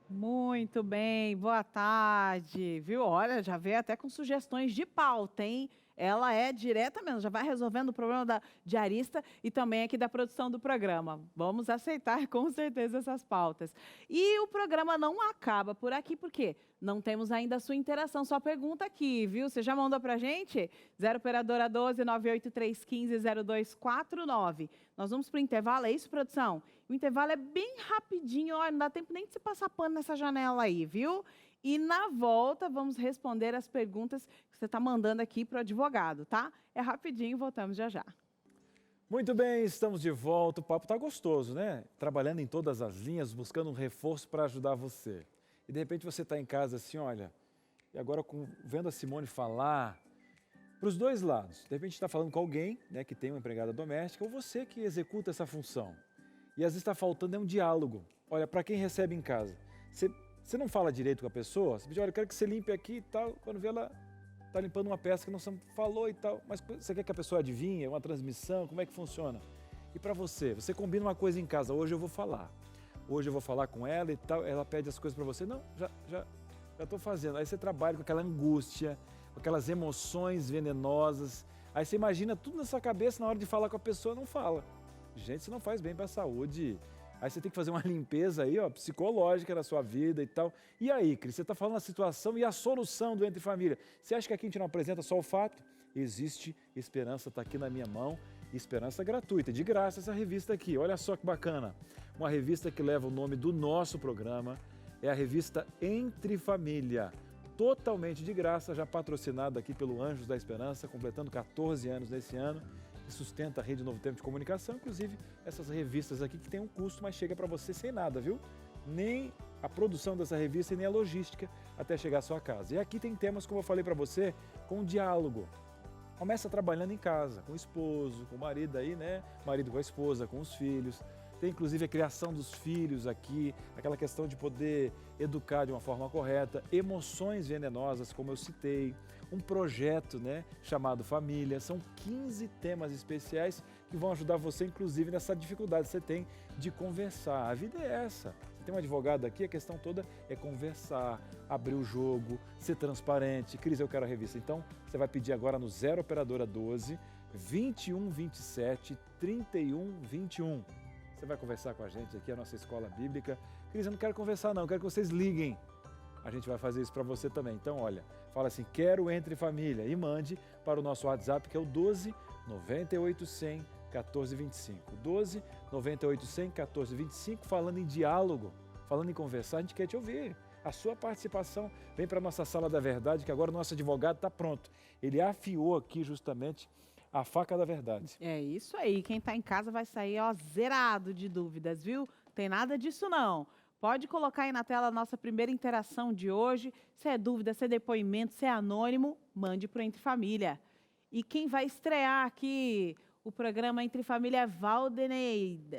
Muito bem, boa tarde, viu? Olha, já veio até com sugestões de pauta, hein? Ela é direta mesmo, já vai resolvendo o problema da diarista e também aqui da produção do programa. Vamos aceitar com certeza essas pautas. E o programa não acaba por aqui, porque não temos ainda a sua interação, sua pergunta aqui, viu? Você já mandou pra gente? 0 operadora 12 98315 0249. Nós vamos pro intervalo, é isso, produção? O intervalo é bem rapidinho, olha, não dá tempo nem de se passar pano nessa janela aí, viu? E na volta vamos responder as perguntas que você está mandando aqui para o advogado, tá? É rapidinho, voltamos já já. Muito bem, estamos de volta. O papo está gostoso, né? Trabalhando em todas as linhas, buscando um reforço para ajudar você. E de repente você está em casa assim, olha, e agora vendo a Simone falar, para os dois lados. De repente está falando com alguém, né, que tem uma empregada doméstica, ou você que executa essa função. E às vezes está faltando um diálogo. Olha, para quem recebe em casa, você não fala direito com a pessoa, você diz, olha, eu quero que você limpe aqui e tal, quando vê ela está limpando uma peça que não falou e tal, mas você quer que a pessoa adivinhe, uma transmissão, como é que funciona? E para você combina uma coisa em casa, hoje eu vou falar com ela e tal, ela pede as coisas para você, não, já estou fazendo, aí você trabalha com aquela angústia, com aquelas emoções venenosas, Aí você imagina tudo na sua cabeça, na hora de falar com a pessoa, não fala. Gente, isso não faz bem para a saúde. Aí você tem que fazer uma limpeza aí, ó, psicológica na sua vida e tal. E aí, Cris, você está falando a situação e a solução do Entre Família. Você acha que aqui a gente não apresenta só o fato? Existe esperança, está aqui na minha mão. Esperança gratuita, de graça essa revista aqui. Olha só que bacana. Uma revista que leva o nome do nosso programa. É a revista Entre Família. Totalmente de graça, já patrocinada aqui pelo Anjos da Esperança, completando 14 anos nesse ano. E sustenta a Rede Novo Tempo de Comunicação, inclusive essas revistas aqui que tem um custo, mas chega para você sem nada, viu? Nem a produção dessa revista e nem a logística até chegar à sua casa. E aqui tem temas, como eu falei para você, com diálogo. Começa trabalhando em casa, com o esposo, com o marido aí, né? Marido com a esposa, com os filhos. Tem inclusive a criação dos filhos aqui, aquela questão de poder educar de uma forma correta, emoções venenosas, como eu citei, um projeto, né, chamado Família. São 15 temas especiais que vão ajudar você, inclusive, nessa dificuldade que você tem de conversar. A vida é essa. Você tem um advogado aqui, a questão toda é conversar, abrir o jogo, ser transparente. Cris, eu quero a revista. Então, você vai pedir agora no 0 Operadora 12 21 27 31 21. Você vai conversar com a gente aqui, a nossa escola bíblica. Cris, eu não quero conversar não, eu quero que vocês liguem. A gente vai fazer isso para você também. Então, olha, fala assim, quero Entre Família e mande para o nosso WhatsApp, que é o 12 98 100 14 25. 12 98 100 14 25, falando em diálogo, falando em conversar, a gente quer te ouvir. A sua participação vem para a nossa Sala da Verdade, que agora o nosso advogado está pronto. Ele afiou aqui justamente a faca da verdade. É isso aí. Quem está em casa vai sair, ó, zerado de dúvidas, viu? Tem nada disso não. Pode colocar aí na tela a nossa primeira interação de hoje. Se é dúvida, se é depoimento, se é anônimo, mande para o Entre Família. E quem vai estrear aqui o programa Entre Família é Valdeneia.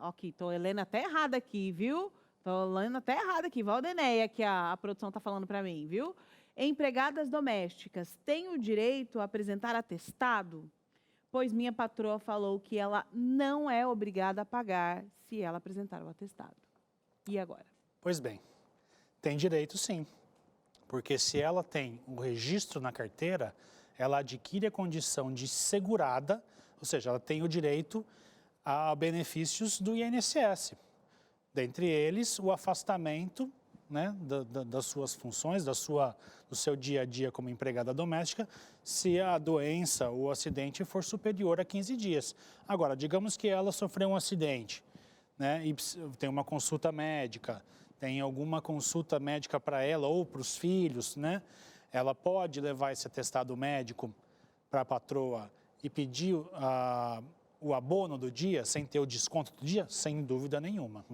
Ok, tô lendo até errado aqui, viu? Tô lendo até errado aqui. Valdeneia, que a produção tá falando para mim, viu? Empregadas domésticas têm o direito a apresentar atestado? Pois minha patroa falou que ela não é obrigada a pagar se ela apresentar o atestado. E agora? Pois bem, tem direito sim, porque se ela tem o registro na carteira, ela adquire a condição de segurada, ou seja, ela tem o direito a benefícios do INSS. Dentre eles, o afastamento, né, das suas funções, do seu dia a dia como empregada doméstica, se a doença ou o acidente for superior a 15 dias. Agora, digamos que ela sofreu um acidente, né, e tem uma consulta médica, tem alguma consulta médica para ela ou para os filhos, né, ela pode levar esse atestado médico para a patroa e pedir o abono do dia, sem ter o desconto do dia? Sem dúvida nenhuma.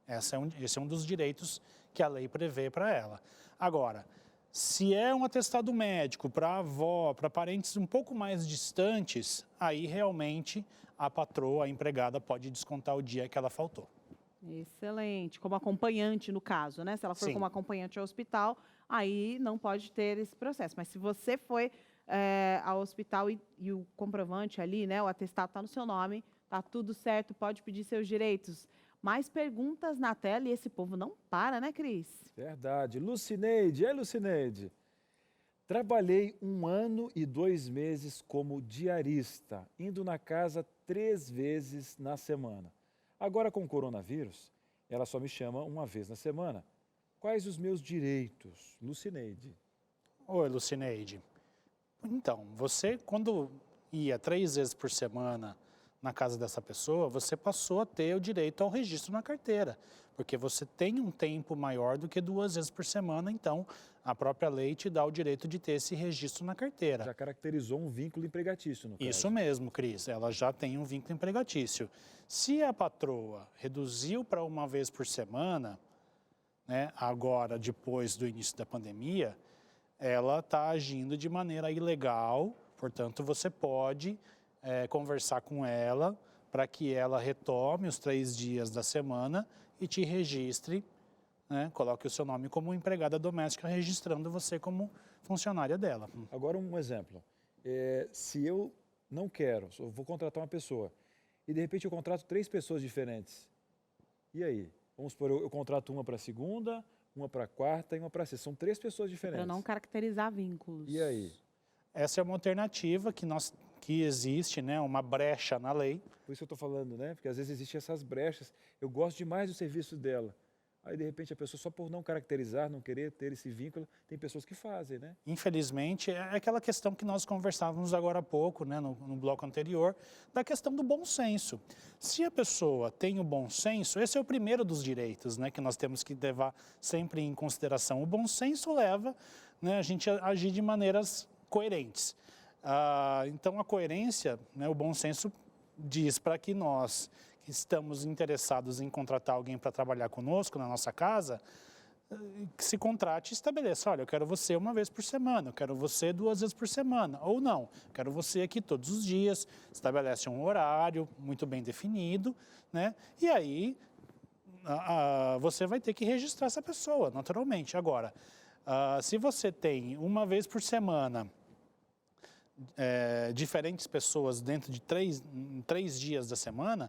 Esse é um dos direitos que a lei prevê para ela. Agora, se é um atestado médico para avó, para parentes um pouco mais distantes, aí realmente a patroa, a empregada, pode descontar o dia que ela faltou. Excelente. Como acompanhante, no caso, né? Se ela for Sim. como acompanhante ao hospital, aí não pode ter esse processo. Mas se você foi ao hospital e o comprovante ali, né? O atestado está no seu nome, tá tudo certo, pode pedir seus direitos. Mais perguntas na tela e esse povo não para, né, Cris? Verdade. Lucineide, Lucineide. Trabalhei 1 ano e 2 meses como diarista, indo na casa 3 vezes na semana. Agora, com o coronavírus, ela só me chama 1 vez na semana. Quais os meus direitos? Lucineide. Oi, Lucineide. Então, você, quando ia 3 vezes por semana na casa dessa pessoa, você passou a ter o direito ao registro na carteira, porque você tem um tempo maior do que 2 vezes por semana, então a própria lei te dá o direito de ter esse registro na carteira. Já caracterizou um vínculo empregatício, no caso. Isso mesmo, Cris, ela já tem um vínculo empregatício. Se a patroa reduziu para 1 vez por semana, né, agora depois do início da pandemia, ela está agindo de maneira ilegal, portanto você pode conversar com ela para que ela retome os 3 dias da semana e te registre, né, coloque o seu nome como empregada doméstica, registrando você como funcionária dela. Agora um exemplo, se eu não quero, eu vou contratar uma pessoa e de repente eu contrato 3 pessoas diferentes, e aí? Vamos supor, eu contrato uma para segunda, uma para quarta e uma para sexta, são 3 pessoas diferentes. Para não caracterizar vínculos. E aí? essa é uma alternativa que existe, né, uma brecha na lei. Por isso que eu estou falando, né? Porque às vezes existem essas brechas. Eu gosto demais do serviço dela. Aí, de repente, a pessoa, só por não caracterizar, não querer ter esse vínculo, tem pessoas que fazem, né? Infelizmente, é aquela questão que nós conversávamos agora há pouco, né, no bloco anterior, da questão do bom senso. Se a pessoa tem o bom senso, esse é o primeiro dos direitos, né, que nós temos que levar sempre em consideração. O bom senso leva, né, a gente a agir de maneiras coerentes. Então, a coerência, né, o bom senso diz para que nós que estamos interessados em contratar alguém para trabalhar conosco na nossa casa, que se contrate e estabeleça, olha, eu quero você uma vez por semana, eu quero você 2 vezes por semana, ou não, eu quero você aqui todos os dias, estabelece um horário muito bem definido, né? E aí você vai ter que registrar essa pessoa, naturalmente. Agora, se você tem uma vez por semana diferentes pessoas dentro de 3 dias da semana,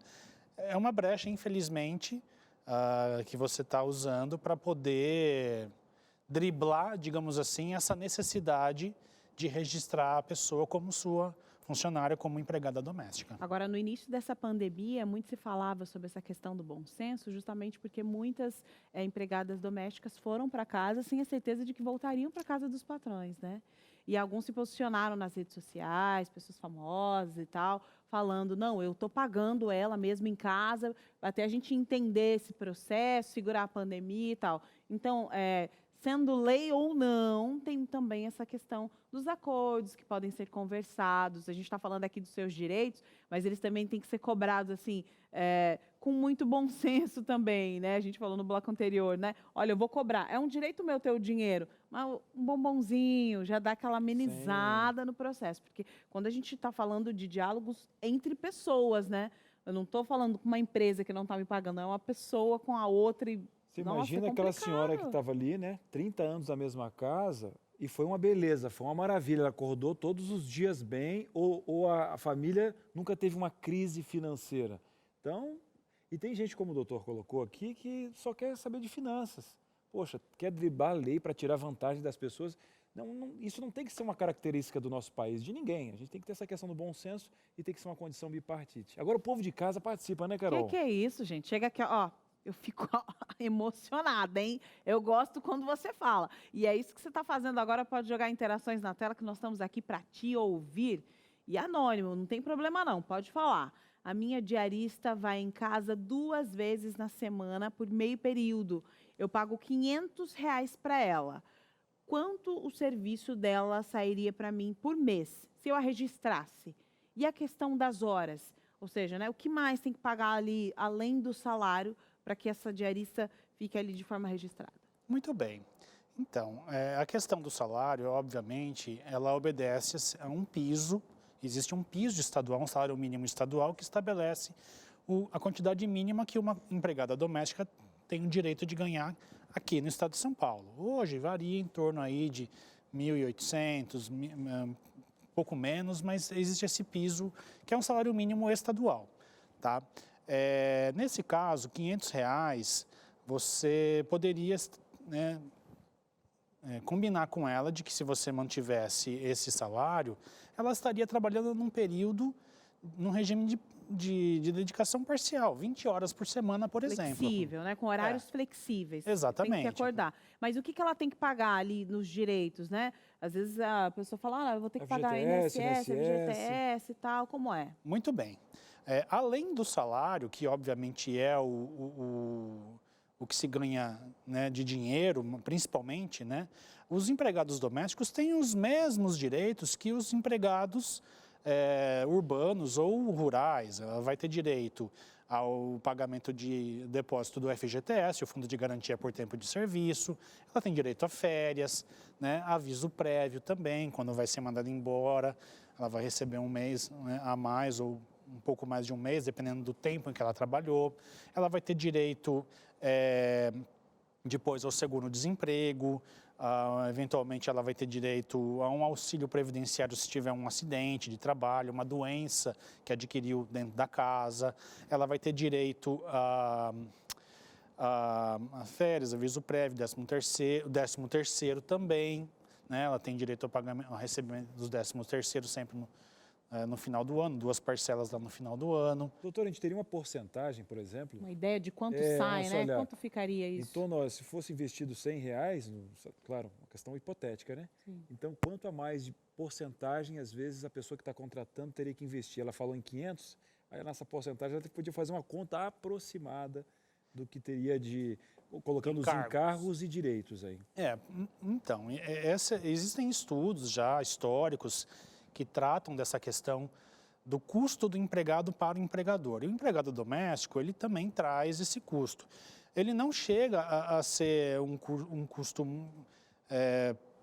é uma brecha, infelizmente, que você está usando para poder driblar, digamos assim, essa necessidade de registrar a pessoa como sua funcionária, como empregada doméstica. Agora, no início dessa pandemia, muito se falava sobre essa questão do bom senso, justamente porque muitas empregadas domésticas foram para casa sem a certeza de que voltariam para casa dos patrões, né? E alguns se posicionaram nas redes sociais, pessoas famosas e tal, falando, não, eu estou pagando ela mesmo em casa, até a gente entender esse processo, segurar a pandemia e tal. Então, sendo lei ou não, tem também essa questão dos acordos que podem ser conversados. A gente está falando aqui dos seus direitos, mas eles também têm que ser cobrados assim, com muito bom senso também, né? A gente falou no bloco anterior, né? Olha, eu vou cobrar. É um direito meu ter o dinheiro, mas um bombonzinho já dá aquela amenizada no processo. Porque quando a gente está falando de diálogos entre pessoas, né? Eu não estou falando com uma empresa que não está me pagando, é uma pessoa com a outra e... Você imagina aquela senhora que estava ali, né, 30 anos na mesma casa, e foi uma beleza, foi uma maravilha, ela acordou todos os dias bem, ou a família nunca teve uma crise financeira. Então, e tem gente, como o doutor colocou aqui, que só quer saber de finanças. Poxa, quer driblar a lei para tirar vantagem das pessoas. Isso não tem que ser uma característica do nosso país, de ninguém. A gente tem que ter essa questão do bom senso e tem que ser uma condição bipartite. Agora, o povo de casa participa, né, Carol? Que é isso, gente? Chega aqui, ó. Eu fico emocionada, hein? Eu gosto quando você fala. E é isso que você está fazendo agora, pode jogar interações na tela, que nós estamos aqui para te ouvir. E anônimo, não tem problema não, pode falar. A minha diarista vai em casa 2 vezes na semana por meio período. Eu pago R$500 para ela. Quanto o serviço dela sairia para mim por mês, se eu a registrasse? E a questão das horas? Ou seja, né, o que mais tem que pagar ali, além do salário, para que essa diarista fique ali de forma registrada? Muito bem. Então, a questão do salário, obviamente, ela obedece a um piso, existe um piso estadual, um salário mínimo estadual, que estabelece a quantidade mínima que uma empregada doméstica tem o direito de ganhar aqui no estado de São Paulo. Hoje varia em torno aí de 1.800, pouco menos, mas existe esse piso, que é um salário mínimo estadual, tá? Nesse caso, R$500, você poderia, né, combinar com ela de que se você mantivesse esse salário, ela estaria trabalhando num período, num regime de dedicação parcial, 20 horas por semana, por exemplo. Flexível, né? Com horários flexíveis. Exatamente. Tem que acordar. Mas o que ela tem que pagar ali nos direitos, né? Às vezes a pessoa fala, eu vou ter que pagar INSS, FGTS e tal, como é? Muito bem. Além do salário, que obviamente é o que se ganha, né, de dinheiro, principalmente, né, os empregados domésticos têm os mesmos direitos que os empregados urbanos ou rurais. Ela vai ter direito ao pagamento de depósito do FGTS, o Fundo de Garantia por Tempo de Serviço. Ela tem direito a férias, né, aviso prévio também, quando vai ser mandada embora. Ela vai receber um mês, né, a mais ou um pouco mais de um mês, dependendo do tempo em que ela trabalhou. Ela vai ter direito depois ao seguro-desemprego, eventualmente ela vai ter direito a um auxílio previdenciário se tiver um acidente de trabalho, uma doença que adquiriu dentro da casa. Ela vai ter direito a férias, aviso prévio, 13º também, né? Ela tem direito ao recebimento dos 13º sempre no final do ano, 2 parcelas lá no final do ano. Doutor, a gente teria uma porcentagem, por exemplo? Uma ideia de quanto sai, né? Olhar, quanto ficaria isso? Então, se fosse investido R$100, claro, uma questão hipotética, né? Sim. Então, quanto a mais de porcentagem, às vezes, a pessoa que está contratando teria que investir? Ela falou em 500, aí nessa porcentagem ela podia fazer uma conta aproximada do que teria colocando os encargos e direitos aí. Então, existem estudos já históricos que tratam dessa questão do custo do empregado para o empregador. E o empregado doméstico, ele também traz esse custo. Ele não chega a ser um custo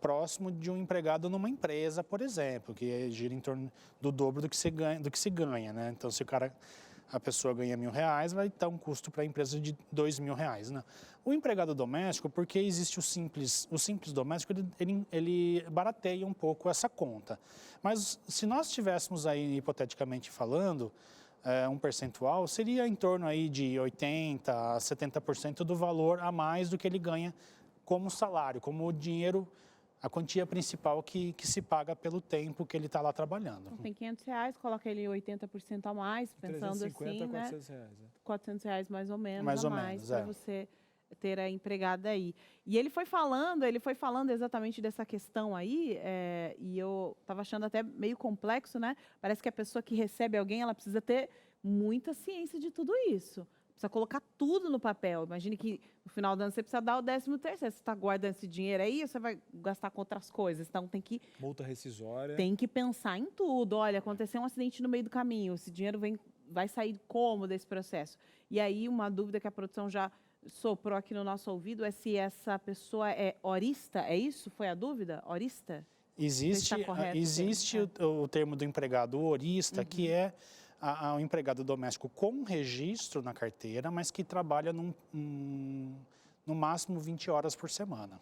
próximo de um empregado numa empresa, por exemplo, que gira em torno do dobro do que se ganha, né? Então, se a pessoa ganha R$1.000, vai estar um custo para a empresa de R$2.000, né? O empregado doméstico, porque existe o simples doméstico, ele barateia um pouco essa conta. Mas se nós tivéssemos aí, hipoteticamente falando, um percentual, seria em torno aí de 80% a 70% do valor a mais do que ele ganha como salário, como dinheiro, a quantia principal que se paga pelo tempo que ele está lá trabalhando. Então, tem R$500, coloca ele 80% a mais, pensando 350 assim, a R$400, né? R$400 mais ou menos mais a ou mais, menos, para você ter a empregada aí. E ele foi falando exatamente dessa questão aí, e eu estava achando até meio complexo, né? Parece que a pessoa que recebe alguém, ela precisa ter muita ciência de tudo isso. Precisa colocar tudo no papel. Imagine que no final do ano você precisa dar o 13º. Você está guardando esse dinheiro aí, você vai gastar com outras coisas. Então tem que... Multa rescisória. Tem que pensar em tudo. Olha, aconteceu um acidente no meio do caminho. Esse dinheiro vai sair como desse processo? E aí uma dúvida que a produção já soprou aqui no nosso ouvido é se essa pessoa é horista. É isso? Foi a dúvida? Horista? Existe o termo do empregado horista, que é o empregado doméstico com registro na carteira, mas que trabalha no máximo 20 horas por semana.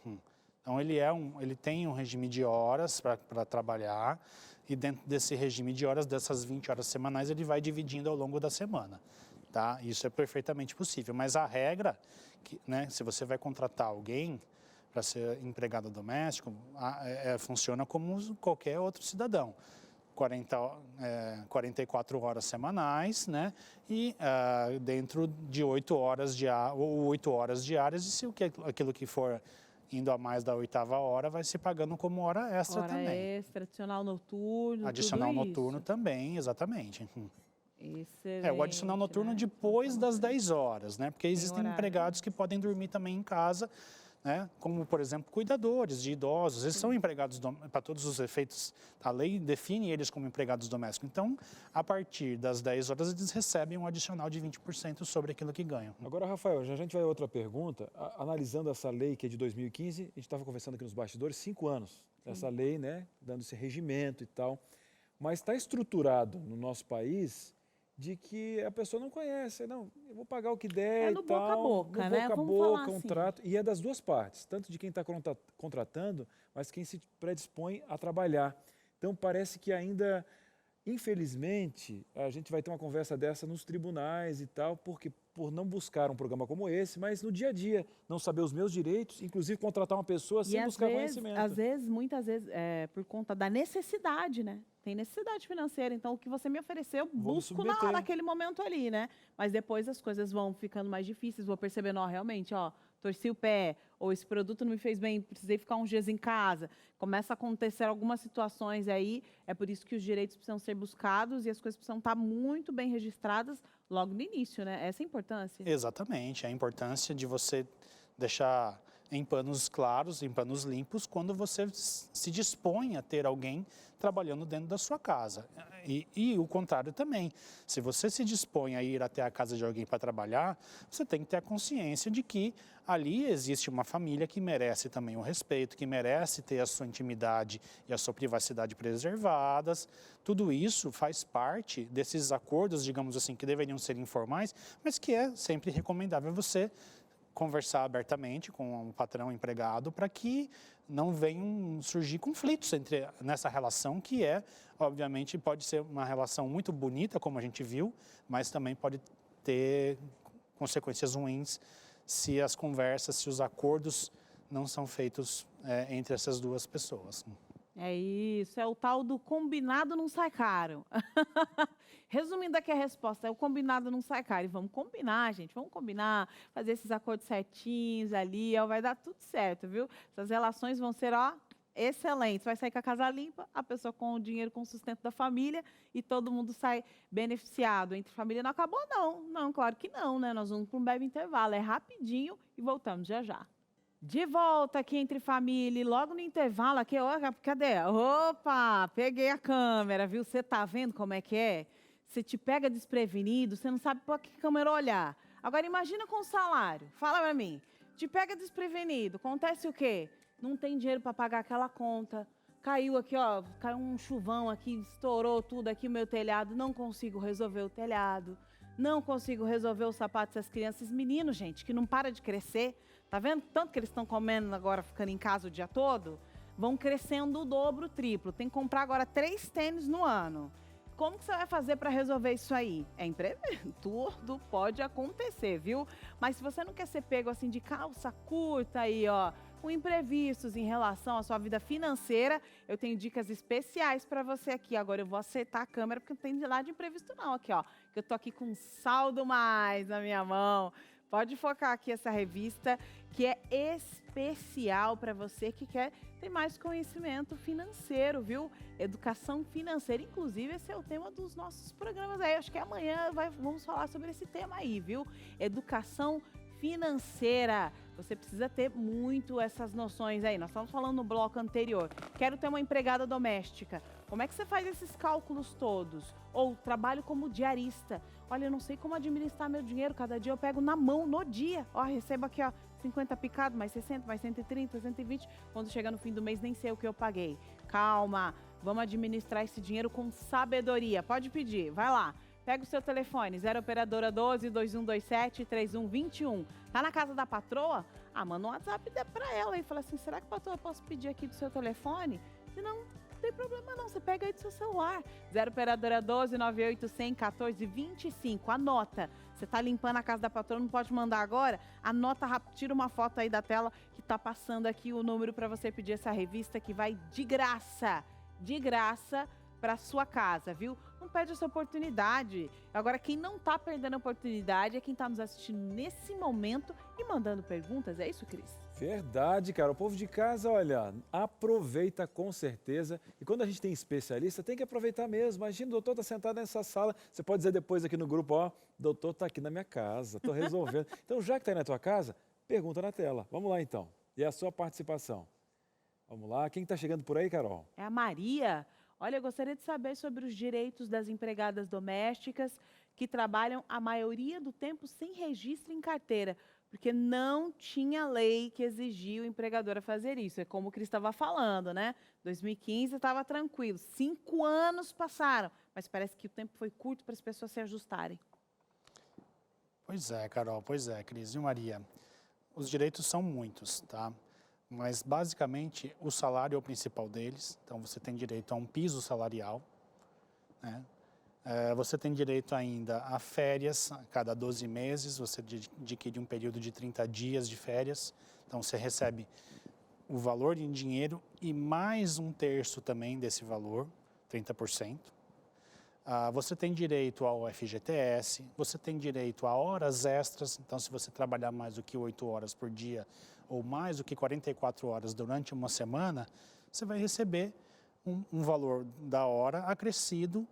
Então, ele tem um regime de horas para trabalhar, e dentro desse regime de horas, dessas 20 horas semanais, ele vai dividindo ao longo da semana. Tá? Isso é perfeitamente possível, mas a regra, né, se você vai contratar alguém para ser empregado doméstico, funciona como qualquer outro cidadão. 44 horas semanais, né? E dentro de 8 horas diárias, e se aquilo que for indo a mais da 8ª hora, vai se pagando como hora extra também. Hora extra, adicional noturno, adicional tudo noturno isso. também, exatamente. Excelente, o adicional noturno, né? Depois das 10 horas, né? Porque existem empregados que podem dormir também em casa, né? Como, por exemplo, cuidadores de idosos. Eles são empregados, para todos os efeitos, a lei define eles como empregados domésticos. Então, a partir das 10 horas, eles recebem um adicional de 20% sobre aquilo que ganham. Agora, Rafael, já a gente vai a outra pergunta. Analisando essa lei que é de 2015, a gente estava conversando aqui nos bastidores, 5 anos. Essa lei, né? Dando esse regimento e tal. Mas está estruturado no nosso país de que a pessoa não conhece, não, eu vou pagar o que der e tal. É no boca a boca, né? Boca a Vamos boca, falar um assim. trato. E é das duas partes, tanto de quem está contratando, mas quem se predispõe a trabalhar. Então, parece que ainda, infelizmente, a gente vai ter uma conversa dessa nos tribunais e tal, porque por não buscar um programa como esse, mas no dia a dia, não saber os meus direitos, inclusive contratar uma pessoa sem buscar conhecimento. Às vezes, muitas vezes, por conta da necessidade, né? Tem necessidade financeira, então o que você me ofereceu, eu busco naquele momento ali, né? Mas depois as coisas vão ficando mais difíceis, vou percebendo, realmente, torci o pé, ou esse produto não me fez bem, precisei ficar uns dias em casa. Começa a acontecer algumas situações aí, é por isso que os direitos precisam ser buscados e as coisas precisam estar muito bem registradas logo no início, né? Essa é a importância. Exatamente, a importância de você deixar em panos claros, em panos limpos, quando você se dispõe a ter alguém trabalhando dentro da sua casa. E o contrário também. Se você se dispõe a ir até a casa de alguém para trabalhar, você tem que ter a consciência de que ali existe uma família que merece também o respeito, que merece ter a sua intimidade e a sua privacidade preservadas. Tudo isso faz parte desses acordos, digamos assim, que deveriam ser informais, mas que é sempre recomendável você conversar abertamente com o patrão empregado para que não venham surgir conflitos nessa relação que obviamente, pode ser uma relação muito bonita, como a gente viu, mas também pode ter consequências ruins se as conversas, se os acordos não são feitos entre essas duas pessoas. É isso, é o tal do combinado não sai caro. Resumindo aqui a resposta, é o combinado não sai caro. E vamos combinar, gente, vamos combinar, fazer esses acordos certinhos ali, ó, vai dar tudo certo, viu? Essas relações vão ser, ó, excelentes. Vai sair com a casa limpa, a pessoa com o dinheiro com o sustento da família e todo mundo sai beneficiado. Entre família não acabou, não. Não, claro que não, né? Nós vamos para um breve intervalo, é rapidinho e voltamos já já. De volta aqui entre família, e logo no intervalo aqui, ó, cadê? Opa, peguei a câmera, viu? Você tá vendo como é que é? Você te pega desprevenido, você não sabe para que câmera olhar. Agora imagina com o salário, fala pra mim, te pega desprevenido, acontece o quê? Não tem dinheiro para pagar aquela conta, caiu aqui, ó, caiu um chuvão aqui, estourou tudo aqui o meu telhado, não consigo resolver o telhado, não consigo resolver os sapatos das crianças, meninos, gente, que não para de crescer. Tá vendo? Tanto que eles estão comendo agora, ficando em casa o dia todo, vão crescendo o dobro, o triplo. Tem que comprar agora 3 tênis no ano. Como que você vai fazer para resolver isso aí? É imprevisível, tudo pode acontecer, viu? Mas se você não quer ser pego assim de calça curta aí, ó, com imprevistos em relação à sua vida financeira, eu tenho dicas especiais para você aqui. Agora eu vou acertar a câmera porque não tem de lá de imprevisto não, aqui, ó. Que eu tô aqui com um saldo mais na minha mão. Pode focar aqui essa revista, que é especial para você que quer ter mais conhecimento financeiro, viu? Educação financeira, inclusive esse é o tema dos nossos programas aí. Acho que amanhã vamos falar sobre esse tema aí, viu? Educação financeira. Você precisa ter muito essas noções aí. Nós estamos falando no bloco anterior. Quero ter uma empregada doméstica. Como é que você faz esses cálculos todos? Ou trabalho como diarista. Olha, eu não sei como administrar meu dinheiro. Cada dia eu pego na mão, no dia. Ó, recebo aqui, ó, 50 picado, mais 60, mais 130, 120. Quando chega no fim do mês, nem sei o que eu paguei. Calma, vamos administrar esse dinheiro com sabedoria. Pode pedir, vai lá. Pega o seu telefone, 0 operadora 12 2127 3121. Tá na casa da patroa? Ah, manda um WhatsApp pra ela e fala assim, será que, patroa, eu posso pedir aqui do seu telefone? Se não tem problema não, você pega aí do seu celular. 0 operadora 12 9800 1425. Anota. Você tá limpando a casa da patroa, não pode mandar agora? Anota rápido, tira uma foto aí da tela que tá passando aqui o número para você pedir essa revista que vai de graça para sua casa, viu? Não perde essa oportunidade. Agora, quem não tá perdendo a oportunidade é quem tá nos assistindo nesse momento e mandando perguntas. É isso, Cris? Verdade, cara. O povo de casa, olha, aproveita com certeza. E quando a gente tem especialista, tem que aproveitar mesmo. Imagina, o doutor tá sentado nessa sala. Você pode dizer depois aqui no grupo, ó, doutor tá aqui na minha casa, tô resolvendo. Então, já que tá aí na tua casa, pergunta na tela. Vamos lá, então. E a sua participação? Vamos lá. Quem tá chegando por aí, Carol? É a Maria. Olha, eu gostaria de saber sobre os direitos das empregadas domésticas que trabalham a maioria do tempo sem registro em carteira, porque não tinha lei que exigia o empregador a fazer isso. É como o Cris estava falando, né? 2015 estava tranquilo, 5 anos passaram, mas parece que o tempo foi curto para as pessoas se ajustarem. Pois é, Carol, pois é, Cris e Maria. Os direitos são muitos, tá? Mas, basicamente, o salário é o principal deles. Então, você tem direito a um piso salarial, né? Você tem direito ainda a férias. A cada 12 meses, você adquire um período de 30 dias de férias. Então, você recebe o valor em dinheiro e mais 1/3 também desse valor, 30%. Você tem direito ao FGTS, você tem direito a horas extras. Então, se você trabalhar mais do que 8 horas por dia ou mais do que 44 horas durante uma semana, você vai receber um valor da hora acrescido,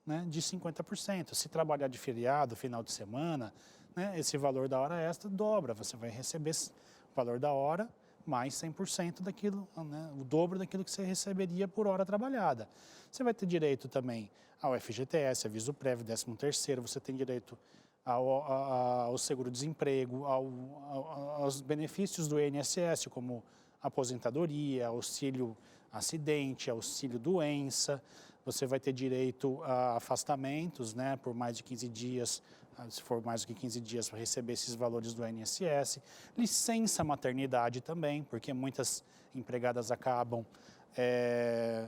né, de 50%. Se trabalhar de feriado, final de semana, né, esse valor da hora extra dobra. Você vai receber o valor da hora mais 100% daquilo, né, o dobro daquilo que você receberia por hora trabalhada. Você vai ter direito também ao FGTS, aviso prévio, 13º, você tem direito ao seguro-desemprego, aos benefícios do INSS, como aposentadoria, auxílio acidente, auxílio doença. Você vai ter direito a afastamentos, né, por mais de 15 dias, se for mais do que 15 dias, para receber esses valores do INSS. Licença maternidade também, porque muitas empregadas acabam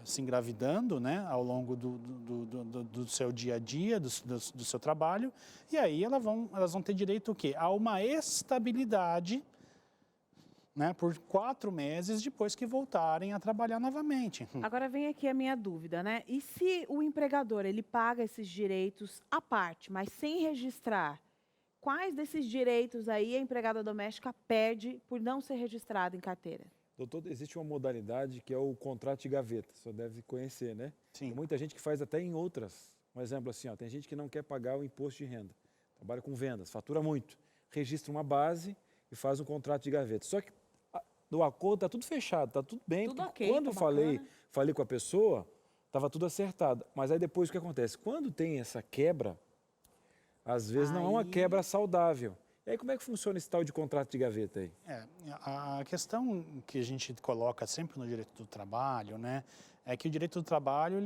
se engravidando, né, ao longo do seu dia a dia, do seu trabalho, e aí elas vão ter direito o quê? A uma estabilidade, né, por 4 meses depois que voltarem a trabalhar novamente. Agora vem aqui a minha dúvida, né? E se o empregador ele paga esses direitos à parte, mas sem registrar, quais desses direitos aí a empregada doméstica perde por não ser registrada em carteira? Doutor, existe uma modalidade que é o contrato de gaveta, você deve conhecer, né? Sim. Tem muita gente que faz até em outras. Um exemplo assim, ó, tem gente que não quer pagar o imposto de renda, trabalha com vendas, fatura muito, registra uma base e faz um contrato de gaveta. Só que do acordo está tudo fechado, está tudo bem. Tudo ok, quando eu tá falei com a pessoa, estava tudo acertado. Mas aí depois o que acontece? Quando tem essa quebra, às vezes não é uma quebra saudável. E aí como é que funciona esse tal de contrato de gaveta aí? A questão que a gente coloca sempre no direito do trabalho, né, é que o direito do trabalho,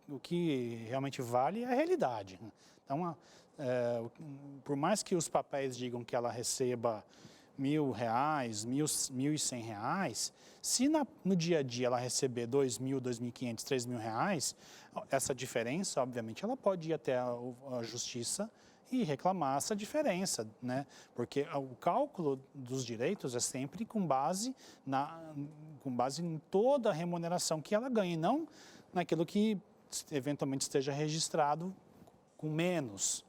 o que realmente vale é a realidade. Então, por mais que os papéis digam que ela receba R$1.000, R$1.100, se no dia a dia ela receber R$2.000, R$2.500, R$3.000, essa diferença, obviamente, ela pode ir até a justiça e reclamar essa diferença, né? Porque o cálculo dos direitos é sempre com base em toda a remuneração que ela ganha, e não naquilo que eventualmente esteja registrado com menos,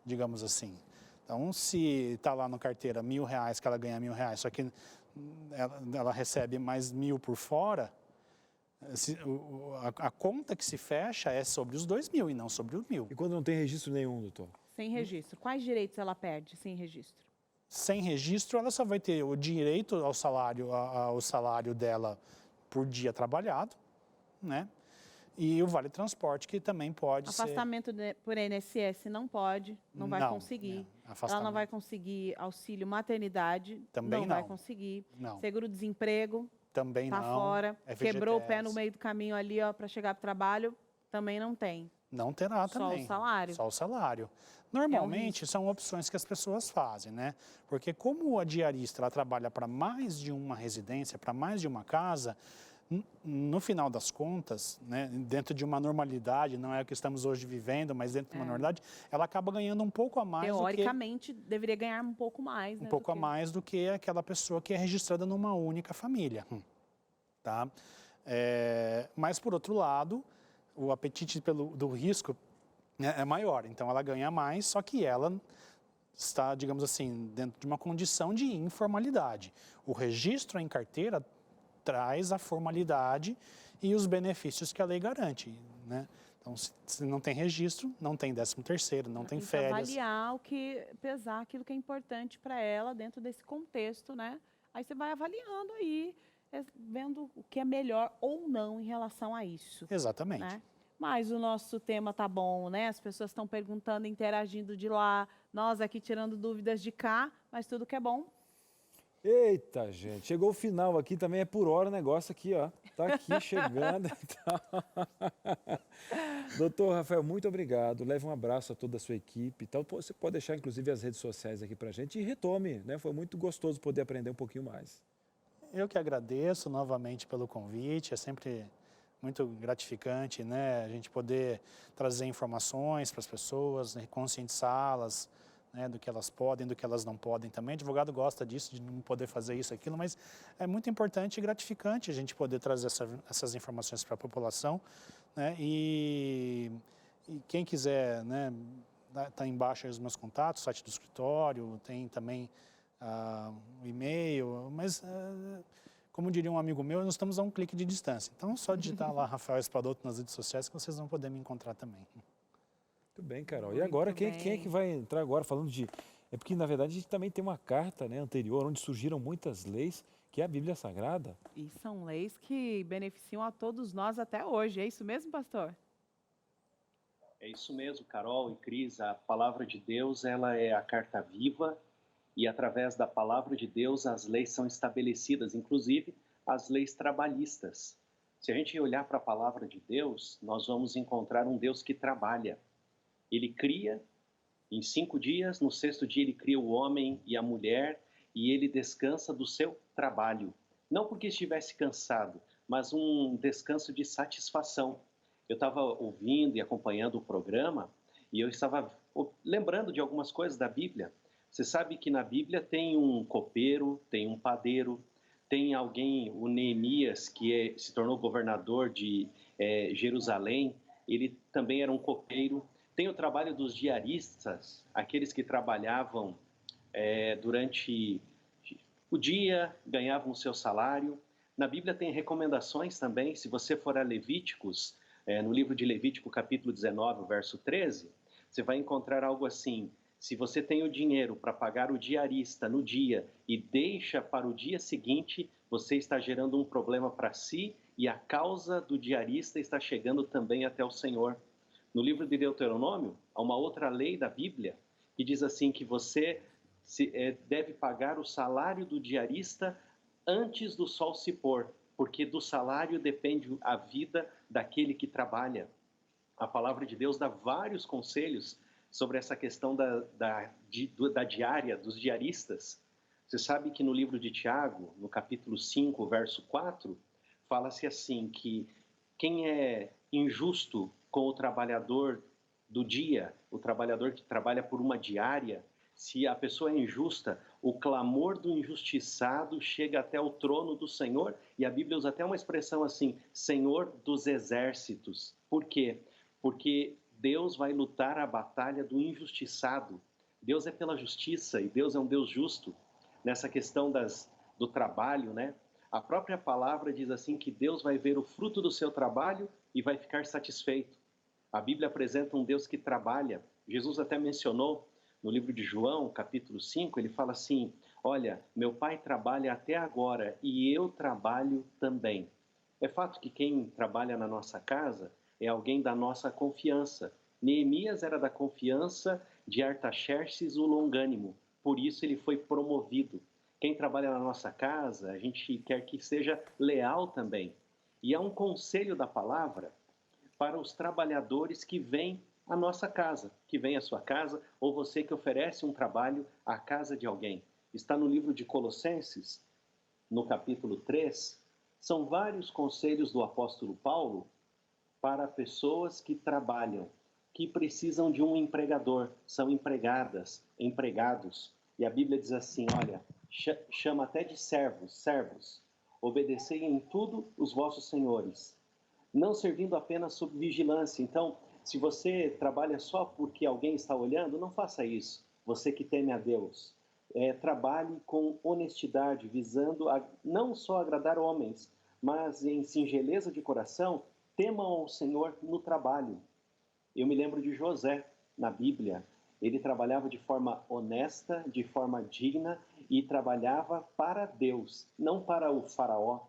digamos assim. Então, se está lá na carteira R$1.000, que ela ganha R$1.000, só que ela recebe mais 1.000 por fora, a conta que se fecha é sobre os 2.000 e não sobre os 1.000. E quando não tem registro nenhum, doutor? Sem registro. Quais direitos ela perde sem registro? Sem registro, ela só vai ter o direito ao salário dela por dia trabalhado, né? E o vale-transporte, que também pode ser... Afastamento por INSS não pode, não vai conseguir. Ela não vai conseguir auxílio maternidade, também não vai conseguir. Não. Seguro-desemprego, também tá não. fora. FGTS. Quebrou o pé no meio do caminho ali, para chegar para o trabalho, também não tem. Não terá também. Só o salário. Só o salário. Normalmente, são opções que as pessoas fazem, né? Porque como a diarista ela trabalha para mais de uma residência, para mais de uma casa, no final das contas, né, dentro de uma normalidade, não é o que estamos hoje vivendo, mas dentro de uma normalidade, ela acaba ganhando um pouco a mais. Teoricamente, deveria ganhar um pouco mais. Um pouco a mais do que aquela pessoa que é registrada numa única família. Tá? Mas, por outro lado, o apetite do risco, né, é maior. Então, ela ganha mais, só que ela está, digamos assim, dentro de uma condição de informalidade. O registro em carteira traz a formalidade e os benefícios que a lei garante, né? Então, se não tem registro, não tem 13º, não tem férias. Avaliar pesar aquilo que é importante para ela dentro desse contexto, né? Aí você vai avaliando aí, vendo o que é melhor ou não em relação a isso. Exatamente. Né? Mas o nosso tema tá bom, né? As pessoas estão perguntando, interagindo de lá, nós aqui tirando dúvidas de cá, mas tudo que é bom. Eita, gente, chegou o final aqui, também é por hora o negócio aqui, ó. Tá aqui chegando. Doutor Rafael, muito obrigado. Leve um abraço a toda a sua equipe. Então, você pode deixar, inclusive, as redes sociais aqui pra gente e retome, né? Foi muito gostoso poder aprender um pouquinho mais. Eu que agradeço novamente pelo convite, é sempre muito gratificante, né? A gente poder trazer informações para as pessoas, né? Conscientizá-las, né, do que elas podem, do que elas não podem também. O advogado gosta disso, de não poder fazer isso, aquilo, mas é muito importante e gratificante a gente poder trazer essas informações para a população, né, e quem quiser, né, tá embaixo aí os meus contatos, o site do escritório, tem também o e-mail, mas como diria um amigo meu, nós estamos a um clique de distância. Então, só digitar lá Rafael Espadoto nas redes sociais que vocês vão poder me encontrar também. Muito bem, Carol. E agora, quem é que vai entrar agora falando de... É porque, na verdade, a gente também tem uma carta, né, anterior, onde surgiram muitas leis, que é a Bíblia Sagrada. E são leis que beneficiam a todos nós até hoje. É isso mesmo, pastor? É isso mesmo, Carol e Cris. A palavra de Deus, ela é a carta viva e, através da palavra de Deus, as leis são estabelecidas, inclusive as leis trabalhistas. Se a gente olhar para a palavra de Deus, nós vamos encontrar um Deus que trabalha. Ele cria em 5 dias, no 6º dia ele cria o homem e a mulher e ele descansa do seu trabalho. Não porque estivesse cansado, mas um descanso de satisfação. Eu estava ouvindo e acompanhando o programa e eu estava lembrando de algumas coisas da Bíblia. Você sabe que na Bíblia tem um copeiro, tem um padeiro, tem alguém, o Neemias, que se tornou governador de Jerusalém, ele também era um copeiro. Tem o trabalho dos diaristas, aqueles que trabalhavam durante o dia, ganhavam o seu salário. Na Bíblia tem recomendações também, se você for a Levíticos, no livro de Levítico, capítulo 19, verso 13, você vai encontrar algo assim: se você tem o dinheiro para pagar o diarista no dia e deixa para o dia seguinte, você está gerando um problema para si e a causa do diarista está chegando também até o Senhor. No livro de Deuteronômio, há uma outra lei da Bíblia que diz assim que você deve pagar o salário do diarista antes do sol se pôr, porque do salário depende a vida daquele que trabalha. A palavra de Deus dá vários conselhos sobre essa questão da diária, dos diaristas. Você sabe que no livro de Tiago, no capítulo 5, verso 4, fala-se assim, que quem é injusto com o trabalhador do dia, o trabalhador que trabalha por uma diária, se a pessoa é injusta, o clamor do injustiçado chega até o trono do Senhor, e a Bíblia usa até uma expressão assim, Senhor dos exércitos. Por quê? Porque Deus vai lutar a batalha do injustiçado. Deus é pela justiça e Deus é um Deus justo. Nessa questão do trabalho, né? A própria palavra diz assim que Deus vai ver o fruto do seu trabalho e vai ficar satisfeito. A Bíblia apresenta um Deus que trabalha. Jesus até mencionou no livro de João, capítulo 5, ele fala assim, olha, meu pai trabalha até agora e eu trabalho também. É fato que quem trabalha na nossa casa é alguém da nossa confiança. Neemias era da confiança de Artaxerxes o longânimo, por isso ele foi promovido. Quem trabalha na nossa casa, a gente quer que seja leal também. E há um conselho da palavra para os trabalhadores que vêm à nossa casa, que vem à sua casa, ou você que oferece um trabalho à casa de alguém. Está no livro de Colossenses, no capítulo 3, são vários conselhos do apóstolo Paulo para pessoas que trabalham, que precisam de um empregador, são empregadas, empregados. E a Bíblia diz assim, olha, chama até de servos, obedecei em tudo os vossos senhores, não servindo apenas sob vigilância. Então, se você trabalha só porque alguém está olhando, não faça isso. Você que teme a Deus, trabalhe com honestidade, visando não só agradar homens, mas em singeleza de coração, temam ao Senhor no trabalho. Eu me lembro de José, na Bíblia. Ele trabalhava de forma honesta, de forma digna e trabalhava para Deus, não para o faraó.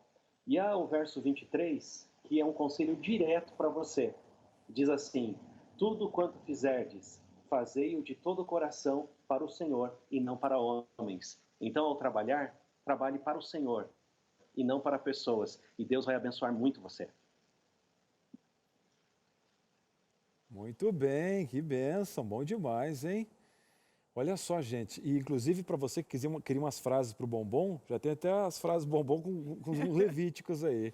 E há o verso 23, que é um conselho direto para você. Diz assim, tudo quanto fizerdes, fazei-o de todo o coração para o Senhor e não para homens. Então, ao trabalhar, trabalhe para o Senhor e não para pessoas. E Deus vai abençoar muito você. Muito bem, que bênção, bom demais, hein? Olha só, gente, e inclusive para você que queria umas frases para o Bombom, já tem até as frases Bombom com os levíticos aí.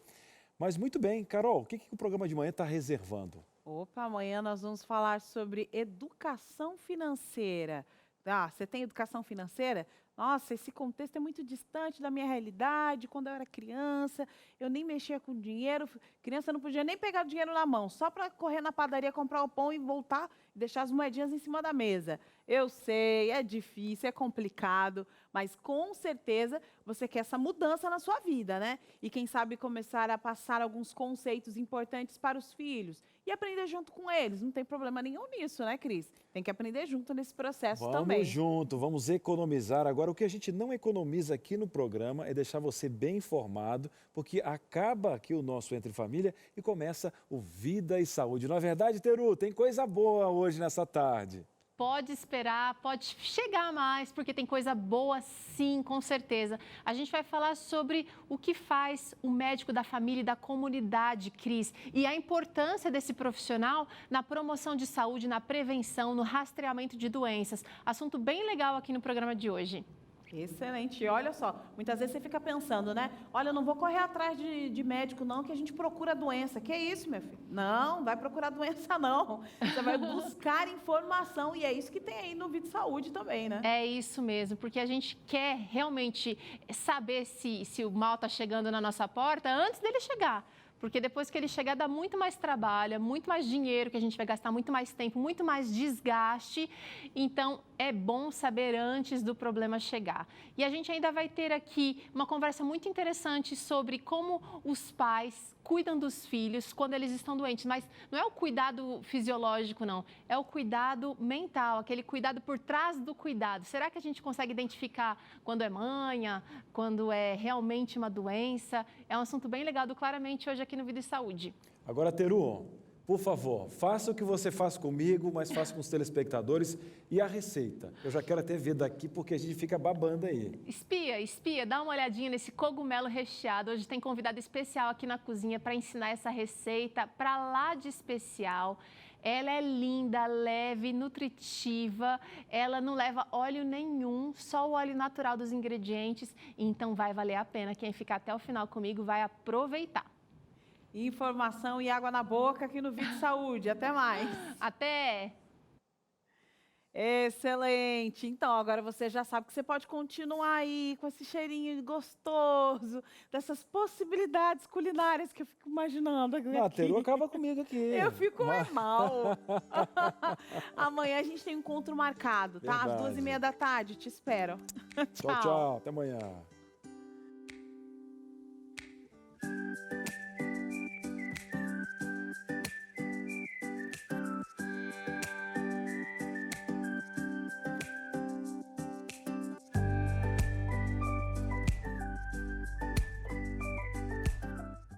Mas muito bem, Carol, o que o programa de manhã está reservando? Opa, amanhã nós vamos falar sobre educação financeira. Ah, você tem educação financeira? Nossa, esse contexto é muito distante da minha realidade. Quando eu era criança, eu nem mexia com dinheiro. Criança não podia nem pegar o dinheiro na mão, só para correr na padaria, comprar o pão e voltar e deixar as moedinhas em cima da mesa. Eu sei, é difícil, é complicado, mas com certeza você quer essa mudança na sua vida, né? E quem sabe começar a passar alguns conceitos importantes para os filhos e aprender junto com eles. Não tem problema nenhum nisso, né, Cris? Tem que aprender junto nesse processo também. Vamos junto, vamos economizar. Agora, o que a gente não economiza aqui no programa é deixar você bem informado, porque acaba aqui o nosso Entre Família e começa o Vida e Saúde. Não é verdade, Teru? Tem coisa boa hoje nessa tarde. Pode esperar, pode chegar mais, porque tem coisa boa sim, com certeza. A gente vai falar sobre o que faz o médico da família e da comunidade, Cris, e a importância desse profissional na promoção de saúde, na prevenção, no rastreamento de doenças. Assunto bem legal aqui no programa de hoje. Excelente. E olha só, muitas vezes você fica pensando, né? Olha, eu não vou correr atrás de médico, não, que a gente procura doença. Que isso, meu filho? Não, vai procurar doença, não. Você vai buscar informação e é isso que tem aí no Vida e Saúde também, né? É isso mesmo, porque a gente quer realmente saber se o mal está chegando na nossa porta antes dele chegar. Porque depois que ele chegar, dá muito mais trabalho, muito mais dinheiro que a gente vai gastar, muito mais tempo, muito mais desgaste. Então, é bom saber antes do problema chegar. E a gente ainda vai ter aqui uma conversa muito interessante sobre como os pais cuidam dos filhos quando eles estão doentes. Mas não é o cuidado fisiológico, não. É o cuidado mental, aquele cuidado por trás do cuidado. Será que a gente consegue identificar quando é manha, quando é realmente uma doença? É um assunto bem legal, claramente, hoje aqui no Vida e Saúde. Agora, Teru, por favor, faça o que você faz comigo, mas faça com os telespectadores e a receita. Eu já quero até ver daqui, porque a gente fica babando aí. Espia, dá uma olhadinha nesse cogumelo recheado. Hoje tem convidado especial aqui na cozinha para ensinar essa receita para lá de especial. Ela é linda, leve, nutritiva, ela não leva óleo nenhum, só o óleo natural dos ingredientes. Então vai valer a pena. Quem ficar até o final comigo vai aproveitar. Informação e água na boca aqui no Vida e Saúde. Até mais. Até! Excelente! Então, agora você já sabe que você pode continuar aí com esse cheirinho gostoso, dessas possibilidades culinárias que eu fico imaginando aqui. A Teru acaba comigo aqui. Eu fico mal. Amanhã a gente tem um encontro marcado, tá? Verdade. Às 2h30 da tarde. Te espero. Tchau, tchau. Até amanhã.